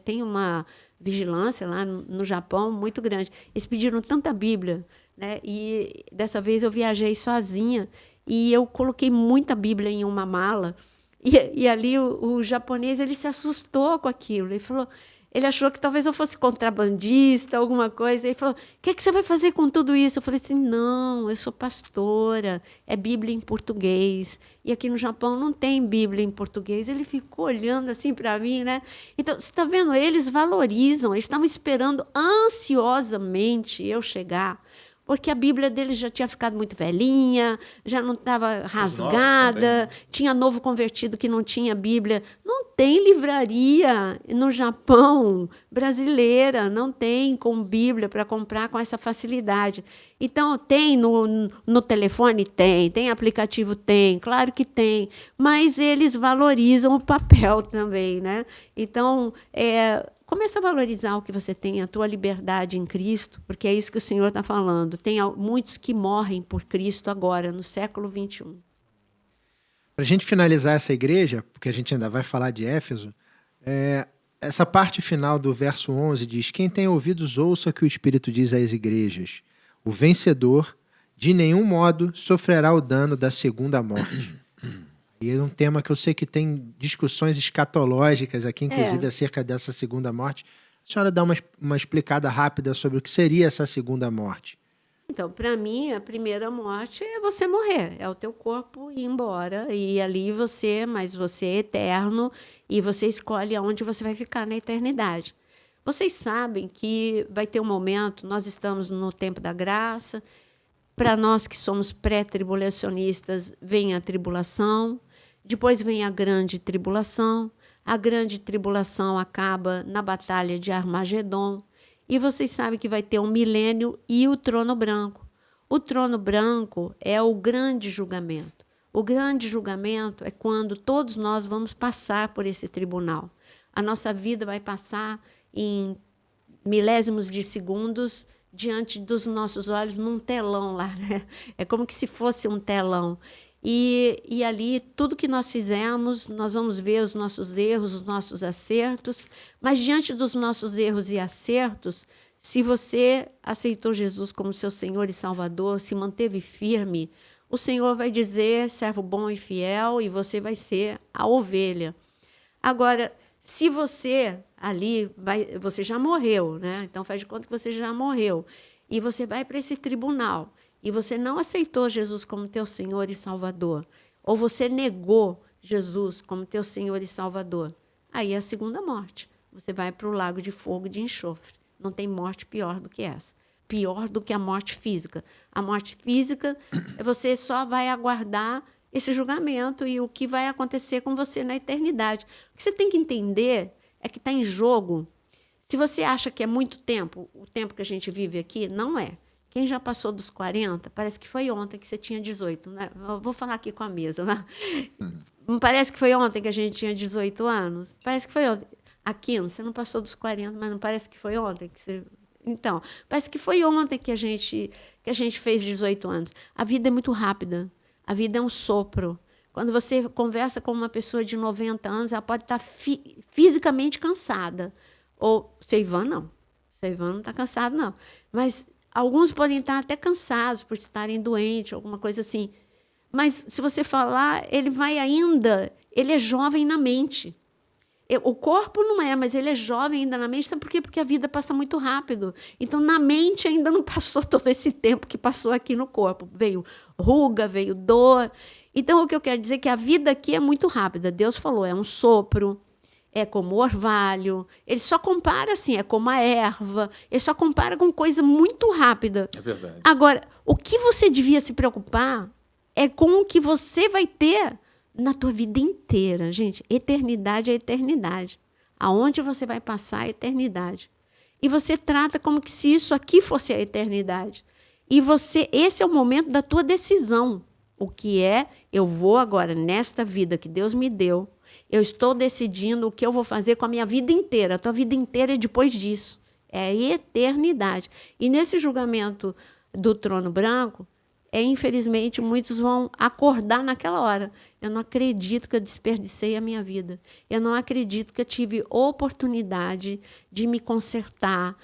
tem uma vigilância lá no Japão muito grande. Eles pediram tanta Bíblia, né? E dessa vez eu viajei sozinha e eu coloquei muita Bíblia em uma mala. E ali o japonês, ele se assustou com aquilo. Ele falou... Ele achou que talvez eu fosse contrabandista, alguma coisa. Ele falou, o que você vai fazer com tudo isso? Eu falei assim, não, eu sou pastora, é Bíblia em português. E aqui no Japão não tem Bíblia em português. Ele ficou olhando assim para mim, né? Então, você está vendo? Eles valorizam, eles estavam esperando ansiosamente eu chegar. Porque a Bíblia deles já tinha ficado muito velhinha, já não estava rasgada, tinha novo convertido que não tinha Bíblia. Não tem livraria no Japão brasileira, não tem com Bíblia para comprar com essa facilidade. Então, tem no telefone? Tem aplicativo? Tem, claro que tem, mas eles valorizam o papel também, né? Então, começa a valorizar o que você tem, a tua liberdade em Cristo, porque é isso que o Senhor está falando. Tem muitos que morrem por Cristo agora, no século XXI. Para a gente finalizar essa igreja, porque a gente ainda vai falar de Éfeso, essa parte final do verso 11 diz: quem tem ouvidos ouça o que o Espírito diz às igrejas. O vencedor, de nenhum modo, sofrerá o dano da segunda morte. E é um tema que eu sei que tem discussões escatológicas aqui, inclusive acerca dessa segunda morte. A senhora dá uma explicada rápida sobre o que seria essa segunda morte. Então, para mim, a primeira morte é você morrer, é o teu corpo ir embora, e ali mas você é eterno, e você escolhe aonde você vai ficar na eternidade. Vocês sabem que vai ter um momento, nós estamos no tempo da graça, para nós que somos pré-tribulacionistas, vem a tribulação, depois vem a grande tribulação acaba na batalha de Armagedon, e vocês sabem que vai ter um milênio e o trono branco. O trono branco é o grande julgamento. O grande julgamento é quando todos nós vamos passar por esse tribunal. A nossa vida vai passar em milésimos de segundos diante dos nossos olhos num telão lá, né? É como que se fosse um telão. E ali, tudo que nós fizemos, nós vamos ver os nossos erros, os nossos acertos, mas diante dos nossos erros e acertos, se você aceitou Jesus como seu Senhor e Salvador, se manteve firme, o Senhor vai dizer, servo bom e fiel, e você vai ser a ovelha. Agora, se você você já morreu, né? Então faz de conta que você já morreu, e você vai para esse tribunal, e você não aceitou Jesus como teu Senhor e Salvador, ou você negou Jesus como teu Senhor e Salvador, aí é a segunda morte. Você vai para o lago de fogo e de enxofre. Não tem morte pior do que essa. Pior do que a morte física. A morte física, você só vai aguardar esse julgamento e o que vai acontecer com você na eternidade. O que você tem que entender é que está em jogo. Se você acha que é muito tempo, o tempo que a gente vive aqui, não é. Quem já passou dos 40, parece que foi ontem que você tinha 18, né? Eu vou falar aqui com a mesa. Né? Não parece que foi ontem que a gente tinha 18 anos? Parece que foi ontem. Aquino, você não passou dos 40, mas não parece que foi ontem que você... Então, parece que foi ontem que a gente fez 18 anos. A vida é muito rápida. A vida é um sopro. Quando você conversa com uma pessoa de 90 anos, ela pode estar fisicamente cansada. Ou, Seivan não. Seivan não está cansado, não. Mas alguns podem estar até cansados por estarem doentes, alguma coisa assim. Mas, se você falar, ele é jovem na mente. O corpo não é, mas ele é jovem ainda na mente. Sabe por quê? Porque a vida passa muito rápido. Então, na mente ainda não passou todo esse tempo que passou aqui no corpo. Veio ruga, veio dor. Então, o que eu quero dizer é que a vida aqui é muito rápida. Deus falou, é um sopro, é como o orvalho. Ele só compara assim, é como a erva. Ele só compara com coisa muito rápida. É verdade. Agora, o que você devia se preocupar é com o que você vai ter na tua vida inteira. Gente, eternidade é eternidade. Aonde você vai passar a eternidade. E você trata como que se isso aqui fosse a eternidade. E esse é o momento da tua decisão. O que é, eu vou agora, nesta vida que Deus me deu, eu estou decidindo o que eu vou fazer com a minha vida inteira. A tua vida inteira é depois disso. é a eternidade. E nesse julgamento do trono branco, infelizmente, muitos vão acordar naquela hora. Eu não acredito que eu desperdicei a minha vida. Eu não acredito que eu tive oportunidade de me consertar.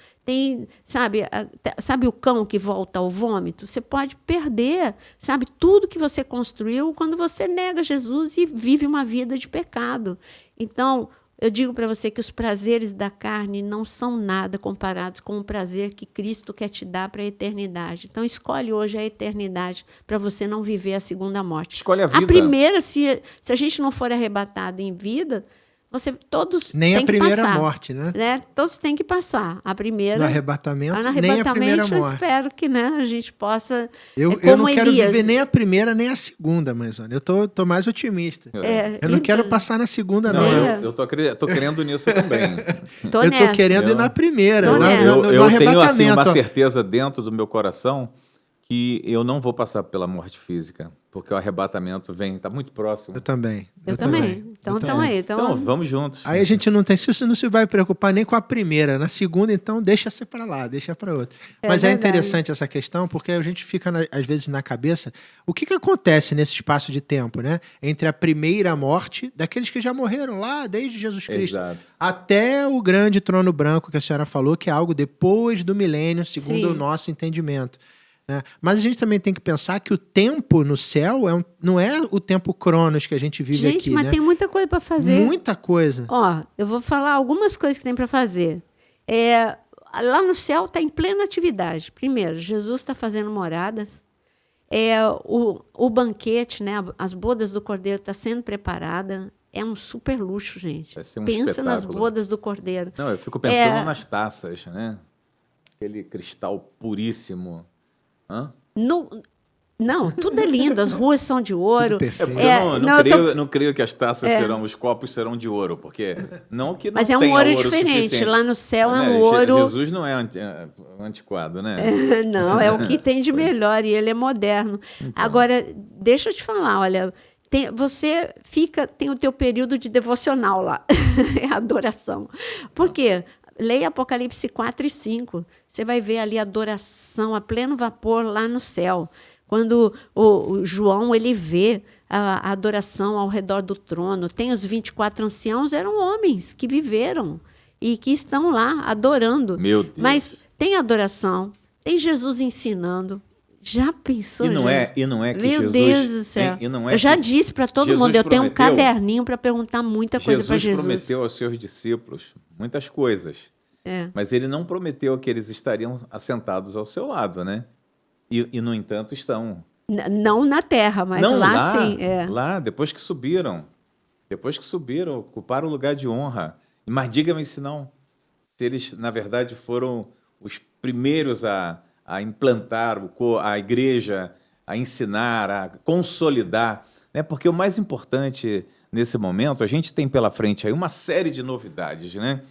Sabe o cão que volta ao vômito? Você pode perder, sabe, tudo que você construiu quando você nega Jesus e vive uma vida de pecado. Então, eu digo para você que os prazeres da carne não são nada comparados com o prazer que Cristo quer te dar para a eternidade. Então, escolhe hoje a eternidade para você não viver a segunda morte. Escolhe a vida. A primeira, se a gente não for arrebatado em vida, todos nem têm a primeira que passar, morte, né? Todos têm que passar. A primeira... No arrebatamento, no nem a arrebatamento primeira eu morte. espero que a gente possa... Eu não quero viver nem a primeira, nem a segunda, mas olha, eu tô mais otimista. Eu não quero passar na segunda, não. Eu tô querendo nisso também. Tô eu tô nessa. querendo ir na primeira. Tô nessa. Eu tenho assim, uma certeza dentro do meu coração que eu não vou passar pela morte física, porque o arrebatamento está muito próximo. Eu também. Eu também. Então, vamos juntos. Aí a gente não se vai preocupar nem com a primeira. Na segunda, então, deixa ser para lá, deixa para outra. Mas é interessante essa questão, porque a gente fica, às vezes, na cabeça, o que acontece nesse espaço de tempo, né? Entre a primeira morte, daqueles que já morreram lá, desde Jesus Cristo, até o grande trono branco que a senhora falou, que é algo depois do milênio, segundo o nosso entendimento. Né? Mas a gente também tem que pensar que o tempo no céu não é o tempo cronos que a gente vive aqui. Gente, mas tem muita coisa para fazer. Muita coisa. Ó, eu vou falar algumas coisas que tem para fazer. Lá no céu está em plena atividade. Primeiro, Jesus está fazendo moradas. O banquete, né, as bodas do Cordeiro está sendo preparada. É um super luxo, gente. Vai ser um Pensa espetáculo. nas bodas do Cordeiro. Não, eu fico pensando nas taças, né? Aquele cristal puríssimo. Não, tudo é lindo, as ruas são de ouro. Eu não creio que as taças os copos serão de ouro, porque não que não Mas é um ouro diferente, lá no céu é um ouro... Jesus não é antiquado, né? Não, é o que tem de melhor, e ele é moderno. Então. Agora, deixa eu te falar, olha, você tem o teu período de devocional lá, é adoração. Por quê? Leia Apocalipse 4 e 5. Você vai ver ali a adoração a pleno vapor lá no céu. Quando o João ele vê a adoração ao redor do trono. Tem os 24 anciãos, eram homens que viveram e que estão lá adorando. Meu Deus. Mas tem adoração, tem Jesus ensinando. Já pensou? E não é que Meu Jesus... Deus do céu. Eu já disse para todo mundo, eu tenho um caderninho para perguntar muita coisa para Jesus. Jesus prometeu aos seus discípulos muitas coisas, mas ele não prometeu que eles estariam assentados ao seu lado, né? E no entanto, estão. Não na terra, mas não, lá sim. Lá, depois que subiram, ocuparam o lugar de honra. Mas diga-me se eles, na verdade, foram os primeiros a implantar a igreja, a ensinar, a consolidar, né? Porque o mais importante nesse momento, a gente tem pela frente aí uma série de novidades, né?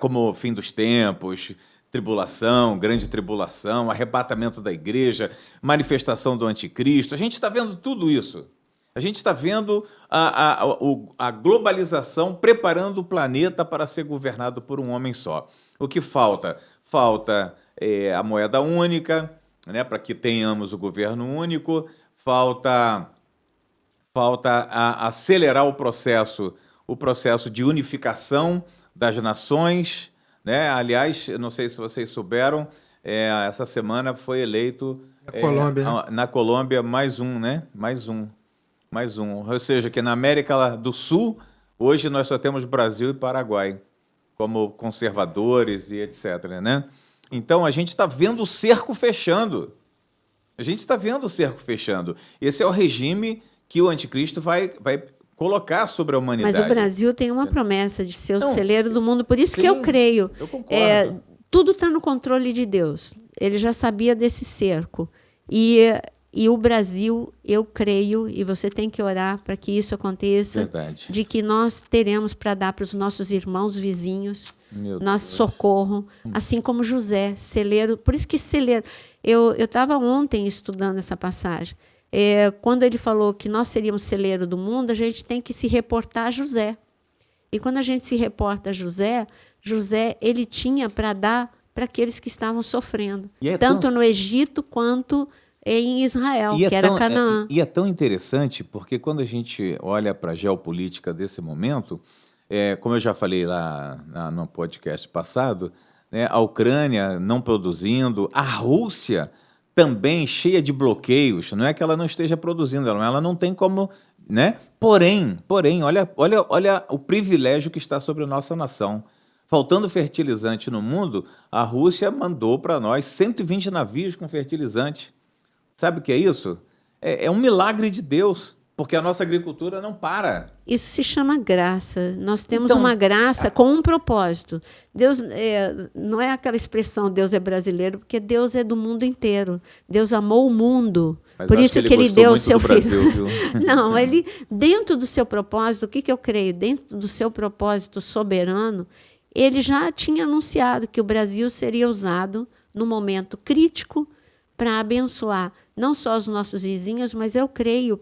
Como o fim dos tempos, tribulação, grande tribulação, arrebatamento da igreja, manifestação do anticristo. A gente está vendo tudo isso. A gente está vendo a globalização preparando o planeta para ser governado por um homem só. O que falta? Falta a moeda única, né, para que tenhamos o governo único. Falta acelerar o processo de unificação das nações, né? Aliás, eu não sei se vocês souberam, essa semana foi eleito na Colômbia mais um, né? Mais um. Ou seja, que na América do Sul, hoje nós só temos Brasil e Paraguai como conservadores e etc., né? Então, a gente está vendo o cerco fechando. Esse é o regime que o anticristo vai colocar sobre a humanidade. Mas o Brasil tem uma promessa de ser o celeiro do mundo, por isso que eu creio. Eu concordo. Tudo está no controle de Deus. Ele já sabia desse cerco. E o Brasil, eu creio, e você tem que orar para que isso aconteça, Verdade. de que nós teremos para dar para os nossos irmãos vizinhos, nosso socorro, assim como José, celeiro. Por isso que celeiro... Eu estava ontem estudando essa passagem. Quando ele falou que nós seríamos celeiro do mundo, a gente tem que se reportar a José. E quando a gente se reporta a José, ele tinha para dar para aqueles que estavam sofrendo, tanto no Egito quanto em Israel, que era Canaã. E é tão interessante, porque quando a gente olha para a geopolítica desse momento, como eu já falei lá no podcast passado, né, a Ucrânia não produzindo, a Rússia também cheia de bloqueios, não é que ela não esteja produzindo, ela não tem como, né? Porém, olha o privilégio que está sobre a nossa nação. Faltando fertilizante no mundo, a Rússia mandou para nós 120 navios com fertilizante. Sabe o que é isso? É um milagre de Deus, porque a nossa agricultura não para. Isso se chama graça. Nós temos uma graça com um propósito. Deus não é aquela expressão Deus é brasileiro, porque Deus é do mundo inteiro. Deus amou o mundo. Mas por isso que ele deu o seu filho. Brasil, viu? Não, ele, dentro do seu propósito, o que eu creio? Dentro do seu propósito soberano, ele já tinha anunciado que o Brasil seria usado no momento crítico para abençoar não só os nossos vizinhos, mas eu creio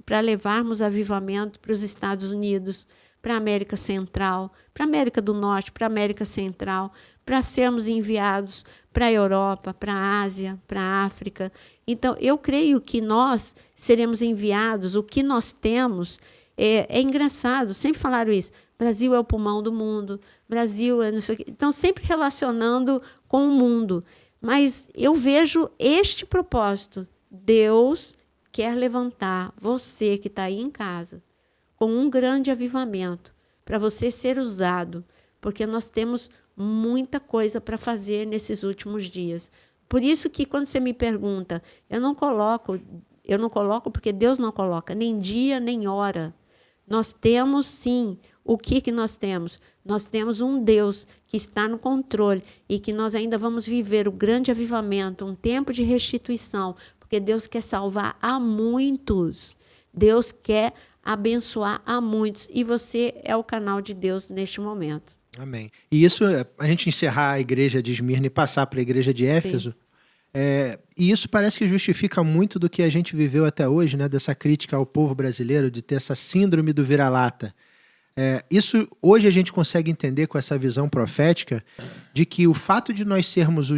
para levarmos avivamento para os Estados Unidos, para a América Central, para a América do Norte, para a América Central, para sermos enviados para a Europa, para a Ásia, para a África. Então, eu creio que nós seremos enviados, o que nós temos é engraçado, sempre falaram isso, Brasil é o pulmão do mundo, Brasil é não sei o quê. Então, sempre relacionando com o mundo. Mas eu vejo este propósito. Deus quer levantar você que está aí em casa com um grande avivamento para você ser usado, porque nós temos muita coisa para fazer nesses últimos dias. Por isso que quando você me pergunta, eu não coloco porque Deus não coloca nem dia nem hora. Nós temos sim. O que nós temos? Nós temos um Deus que está no controle e que nós ainda vamos viver o grande avivamento, um tempo de restituição, porque Deus quer salvar a muitos. Deus quer abençoar a muitos. E você é o canal de Deus neste momento. Amém. E isso, a gente encerrar a igreja de Esmirna e passar para a igreja de Éfeso, e isso parece que justifica muito do que a gente viveu até hoje, né, dessa crítica ao povo brasileiro, de ter essa síndrome do vira-lata. Isso hoje a gente consegue entender com essa visão profética de que o fato de nós sermos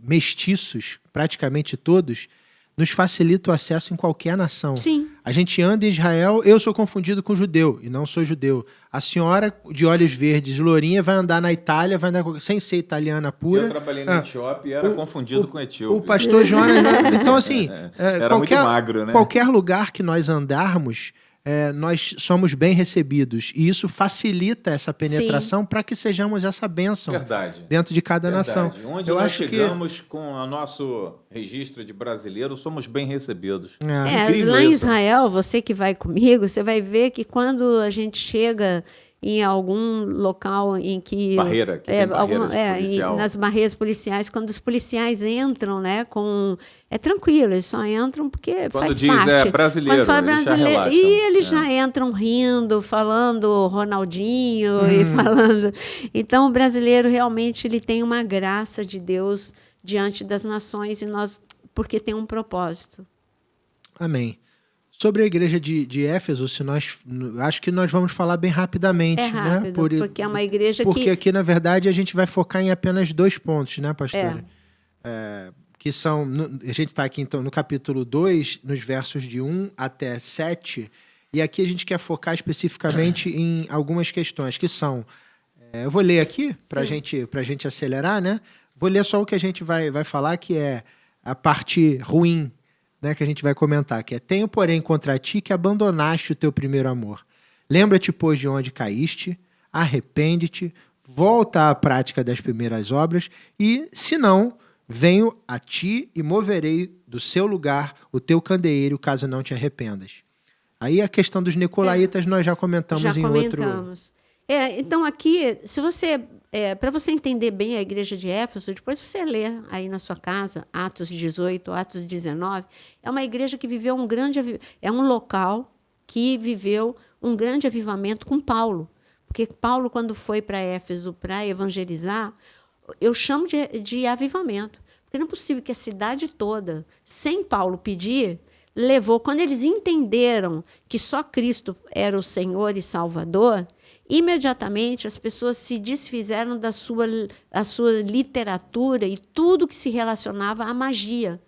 mestiços, praticamente todos, nos facilita o acesso em qualquer nação. Sim. A gente anda em Israel, eu sou confundido com judeu e não sou judeu. A senhora de olhos verdes, lourinha, vai andar na Itália, vai andar sem ser italiana pura. Eu trabalhei na Etiópia e era confundido com etíope. O pastor Jonas... Então, assim... era muito magro, né? Qualquer lugar que nós andarmos... nós somos bem recebidos. E isso facilita essa penetração para que sejamos essa bênção dentro de cada nação. Onde nós chegamos com o nosso registro de brasileiro, somos bem recebidos. Lá em Israel, você que vai comigo, você vai ver que quando a gente chega em algum local em que... nas barreiras policiais, quando os policiais entram, né, é tranquilo, eles só entram porque faz parte. Brasileiro, quando fala brasileiro, eles já entram rindo, falando Ronaldinho e falando... Então, o brasileiro realmente ele tem uma graça de Deus diante das nações porque tem um propósito. Amém. Sobre a igreja de Éfeso, acho que nós vamos falar bem rapidamente. Rápido, né? Porque é uma igreja Porque aqui, na verdade, a gente vai focar em apenas 2 pontos, né, pastora? Que são... A gente está aqui, então, no capítulo 2, nos versos de 1 até 7, e aqui a gente quer focar especificamente em algumas questões, que são... eu vou ler aqui, para a gente acelerar, né? Vou ler só o que a gente vai falar, que é a parte ruim, né, que a gente vai comentar, que é: tenho, porém, contra ti que abandonaste o teu primeiro amor. Lembra-te, pois, de onde caíste, arrepende-te, volta à prática das primeiras obras, e, se não, venho a ti e moverei do seu lugar o teu candeeiro, caso não te arrependas. Aí a questão dos nicolaítas nós já comentamos outro... Então, aqui, se você... para você entender bem a igreja de Éfeso, depois você lê aí na sua casa, Atos 18, Atos 19, é uma igreja que viveu é um local que viveu um grande avivamento com Paulo. Porque Paulo, quando foi para Éfeso para evangelizar, eu chamo de avivamento. Porque não é possível que a cidade toda, sem Paulo pedir, levou, quando eles entenderam que só Cristo era o Senhor e Salvador, imediatamente as pessoas se desfizeram da sua literatura e tudo que se relacionava à magia.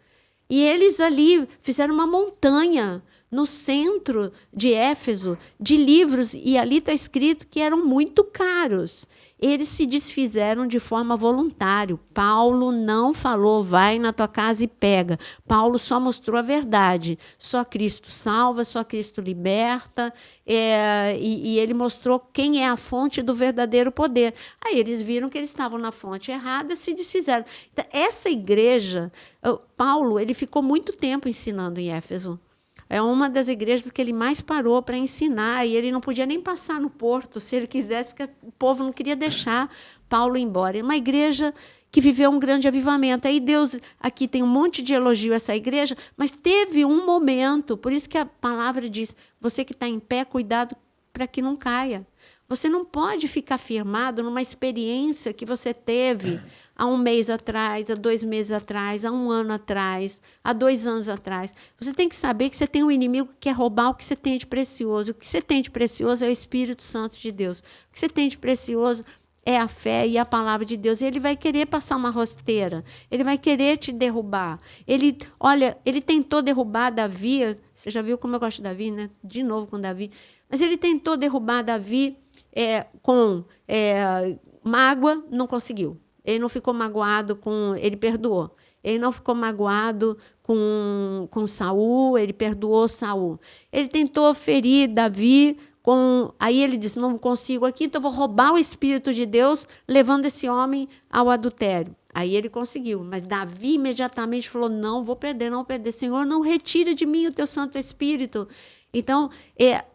E eles ali fizeram uma montanha no centro de Éfeso de livros, e ali está escrito que eram muito caros. Eles se desfizeram de forma voluntária. Paulo não falou, vai na tua casa e pega. Paulo só mostrou a verdade. Só Cristo salva, só Cristo liberta. E ele mostrou quem é a fonte do verdadeiro poder. Aí eles viram que eles estavam na fonte errada, se desfizeram. Então, essa igreja, Paulo, ele ficou muito tempo ensinando em Éfeso. É uma das igrejas que ele mais parou para ensinar, e ele não podia nem passar no porto, se ele quisesse, porque o povo não queria deixar Paulo ir embora. É uma igreja que viveu um grande avivamento. Aí Deus, aqui tem um monte de elogio a essa igreja, mas teve um momento, por isso que a palavra diz, você que está em pé, cuidado para que não caia. Você não pode ficar firmado numa experiência que você teve há 1 mês atrás, há 2 meses atrás, há 1 ano atrás, há 2 anos atrás. Você tem que saber que você tem um inimigo que quer roubar o que você tem de precioso. O que você tem de precioso é o Espírito Santo de Deus. O que você tem de precioso é a fé e a palavra de Deus. E ele vai querer passar uma rasteira. Ele vai querer te derrubar. Ele tentou derrubar Davi. Você já viu como eu gosto de Davi, né? De novo com Davi. Mas ele tentou derrubar Davi com mágoa, não conseguiu. Ele não ficou magoado ele perdoou. Ele não ficou magoado com Saul, ele perdoou Saul. Ele tentou ferir Davi aí ele disse, não consigo aqui, então vou roubar o Espírito de Deus, levando esse homem ao adultério. Aí ele conseguiu, mas Davi imediatamente falou, não vou perder, Senhor, não retira de mim o teu Santo Espírito. Então,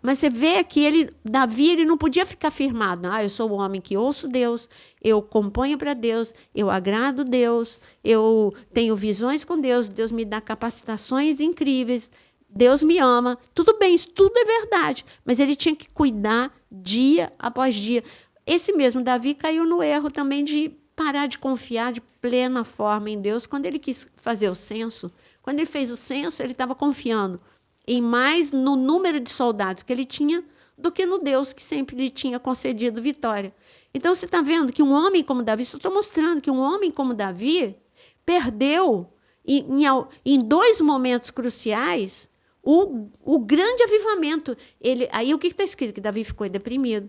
mas você vê que Davi ele não podia ficar firmado. Eu sou o homem que ouço Deus, eu componho para Deus, eu agrado Deus, eu tenho visões com Deus, Deus me dá capacitações incríveis, Deus me ama. Tudo bem, isso tudo é verdade, mas ele tinha que cuidar dia após dia. Esse mesmo Davi caiu no erro também de parar de confiar de plena forma em Deus quando ele quis fazer o censo. Quando ele fez o censo, ele estava confiando em mais no número de soldados que ele tinha do que no Deus que sempre lhe tinha concedido vitória. Então, você está vendo que um homem como Davi, estou mostrando que um homem como Davi perdeu, em 2 momentos cruciais, o grande avivamento. Aí o que está escrito? Que Davi ficou deprimido.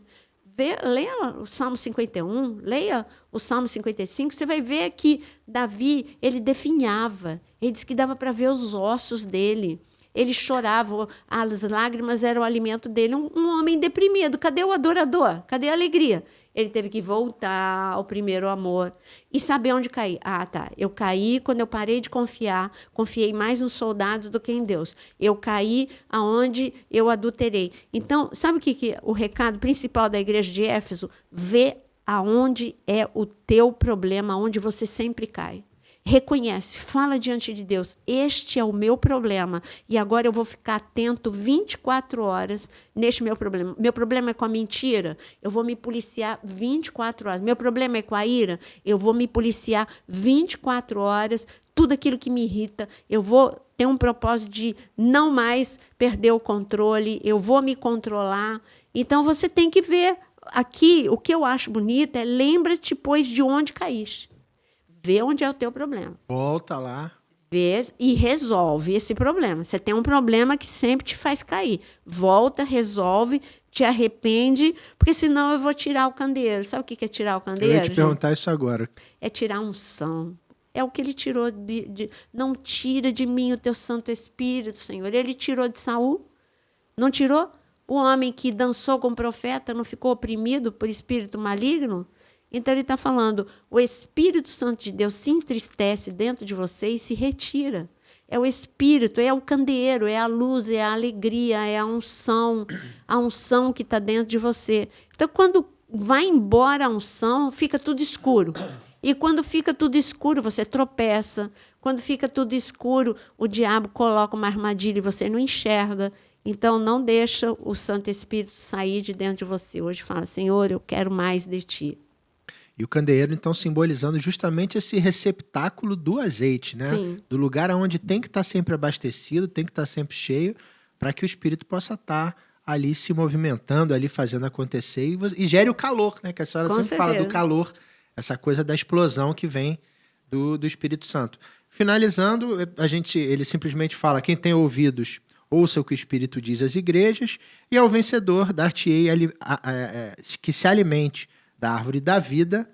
Leia o Salmo 51, leia o Salmo 55, você vai ver que Davi, ele definhava, ele disse que dava para ver os ossos dele. Ele chorava, as lágrimas eram o alimento dele. Um homem deprimido. Cadê o adorador? Cadê a alegria? Ele teve que voltar ao primeiro amor e saber onde cair. Eu caí quando eu parei de confiar. Confiei mais nos soldados do que em Deus. Eu caí aonde eu adulterei. Então, sabe o que o recado principal da igreja de Éfeso? Vê aonde é o teu problema, onde você sempre cai. Reconhece, fala diante de Deus, este é o meu problema, e agora eu vou ficar atento 24 horas neste meu problema. Meu problema é com a mentira, eu vou me policiar 24 horas. Meu problema é com a ira, eu vou me policiar 24 horas. Tudo aquilo que me irrita, eu vou ter um propósito de não mais perder o controle, eu vou me controlar. Então, você tem que ver aqui, o que eu acho bonito é, lembra-te, pois, de onde caíste. Vê onde é o teu problema. Volta lá. Vê e resolve esse problema. Você tem um problema que sempre te faz cair. Volta, resolve, te arrepende, porque senão eu vou tirar o candeeiro. Sabe o que é tirar o candeeiro? Eu ia te perguntar isso agora. É tirar a unção. É o que ele tirou não tira de mim o teu Santo Espírito, Senhor. Ele tirou de Saul. Não tirou? O homem que dançou com o profeta não ficou oprimido por espírito maligno? Então, ele está falando, o Espírito Santo de Deus se entristece dentro de você e se retira. É o Espírito, é o candeeiro, é a luz, é a alegria, é a unção que está dentro de você. Então, quando vai embora a unção, fica tudo escuro. E quando fica tudo escuro, você tropeça. Quando fica tudo escuro, o diabo coloca uma armadilha e você não enxerga. Então, não deixa o Santo Espírito sair de dentro de você. Hoje fala, Senhor, eu quero mais de Ti. E o candeeiro, então, simbolizando justamente esse receptáculo do azeite, né? Sim. Do lugar onde tem que estar sempre abastecido, tem que estar sempre cheio, para que o Espírito possa estar ali se movimentando, ali fazendo acontecer e gere o calor, né? Que a senhora Com sempre fala do certeza. calor, essa coisa da explosão que vem do Espírito Santo. Finalizando, ele simplesmente fala: quem tem ouvidos, ouça o que o Espírito diz às igrejas, e ao vencedor dar-te-ei que se alimente da árvore da vida,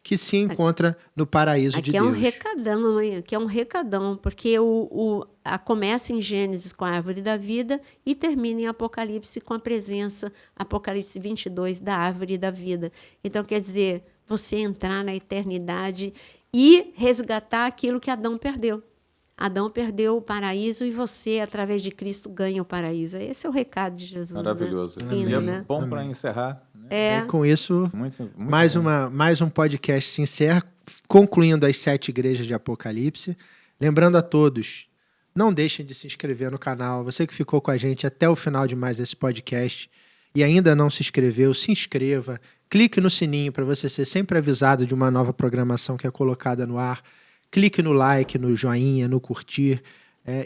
que se encontra no paraíso de Aqui é Deus. um recadão, hein? Aqui é um recadão, porque começa em Gênesis com a árvore da vida e termina em Apocalipse com a presença, Apocalipse 22, da árvore da vida. Então, quer dizer, você entrar na eternidade e resgatar aquilo que Adão perdeu. Adão perdeu o paraíso e você, através de Cristo, ganha o paraíso. Esse é o recado de Jesus. Maravilhoso. Né? Lindo, E né? bom para encerrar. Né? É. E com isso, Muito mais bom. mais um podcast se encerra, concluindo as 7 igrejas de Apocalipse. Lembrando a todos, não deixem de se inscrever no canal. Você que ficou com a gente até o final de mais esse podcast e ainda não se inscreveu, se inscreva. Clique no sininho para você ser sempre avisado de uma nova programação que é colocada no ar. Clique no like, no joinha, no curtir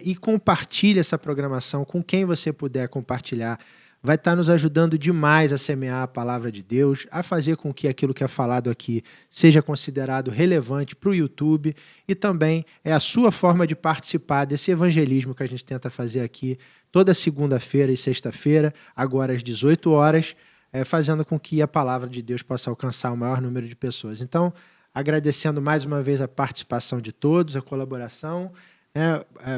e compartilhe essa programação com quem você puder compartilhar. Vai estar nos ajudando demais a semear a palavra de Deus, a fazer com que aquilo que é falado aqui seja considerado relevante para o YouTube e também é a sua forma de participar desse evangelismo que a gente tenta fazer aqui toda segunda-feira e sexta-feira, agora às 18 horas, fazendo com que a palavra de Deus possa alcançar o maior número de pessoas. Então, agradecendo mais uma vez a participação de todos, a colaboração.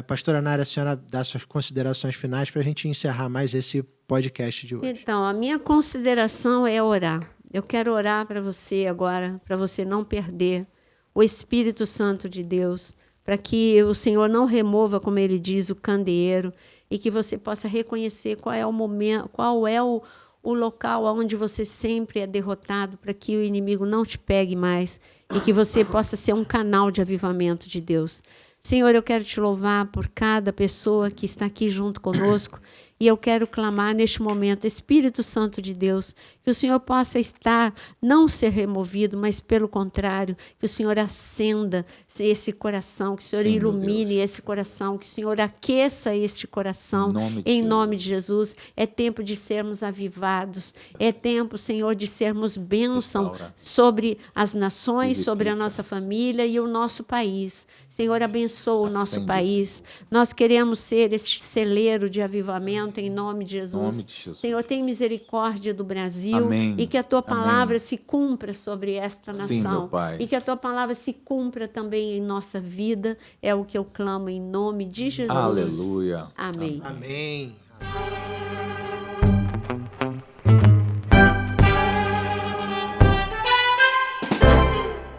Pastora Nara, a senhora dá suas considerações finais para a gente encerrar mais esse podcast de hoje. Então, a minha consideração é orar. Eu quero orar para você agora, para você não perder o Espírito Santo de Deus, para que o Senhor não remova, como ele diz, o candeeiro, e que você possa reconhecer qual é o momento, qual é o local onde você sempre é derrotado, para que o inimigo não te pegue mais e que você possa ser um canal de avivamento de Deus. Senhor, eu quero te louvar por cada pessoa que está aqui junto conosco e eu quero clamar neste momento, Espírito Santo de Deus, que o Senhor possa estar, não ser removido, mas pelo contrário, que o Senhor acenda esse coração, que o Senhor ilumine esse coração, que o Senhor aqueça este coração, em nome de Jesus. É tempo de sermos avivados, é tempo, Senhor, de sermos bênção sobre as nações, sobre a nossa família e o nosso país. Senhor, abençoa o nosso país. Nós queremos ser este celeiro de avivamento em nome de Jesus. Senhor, tem misericórdia do Brasil. Amém. E que a tua palavra se cumpra sobre esta nação. Sim, meu Pai. E que a tua palavra se cumpra também em nossa vida. É o que eu clamo em nome de Jesus. Aleluia. Amém. Amém.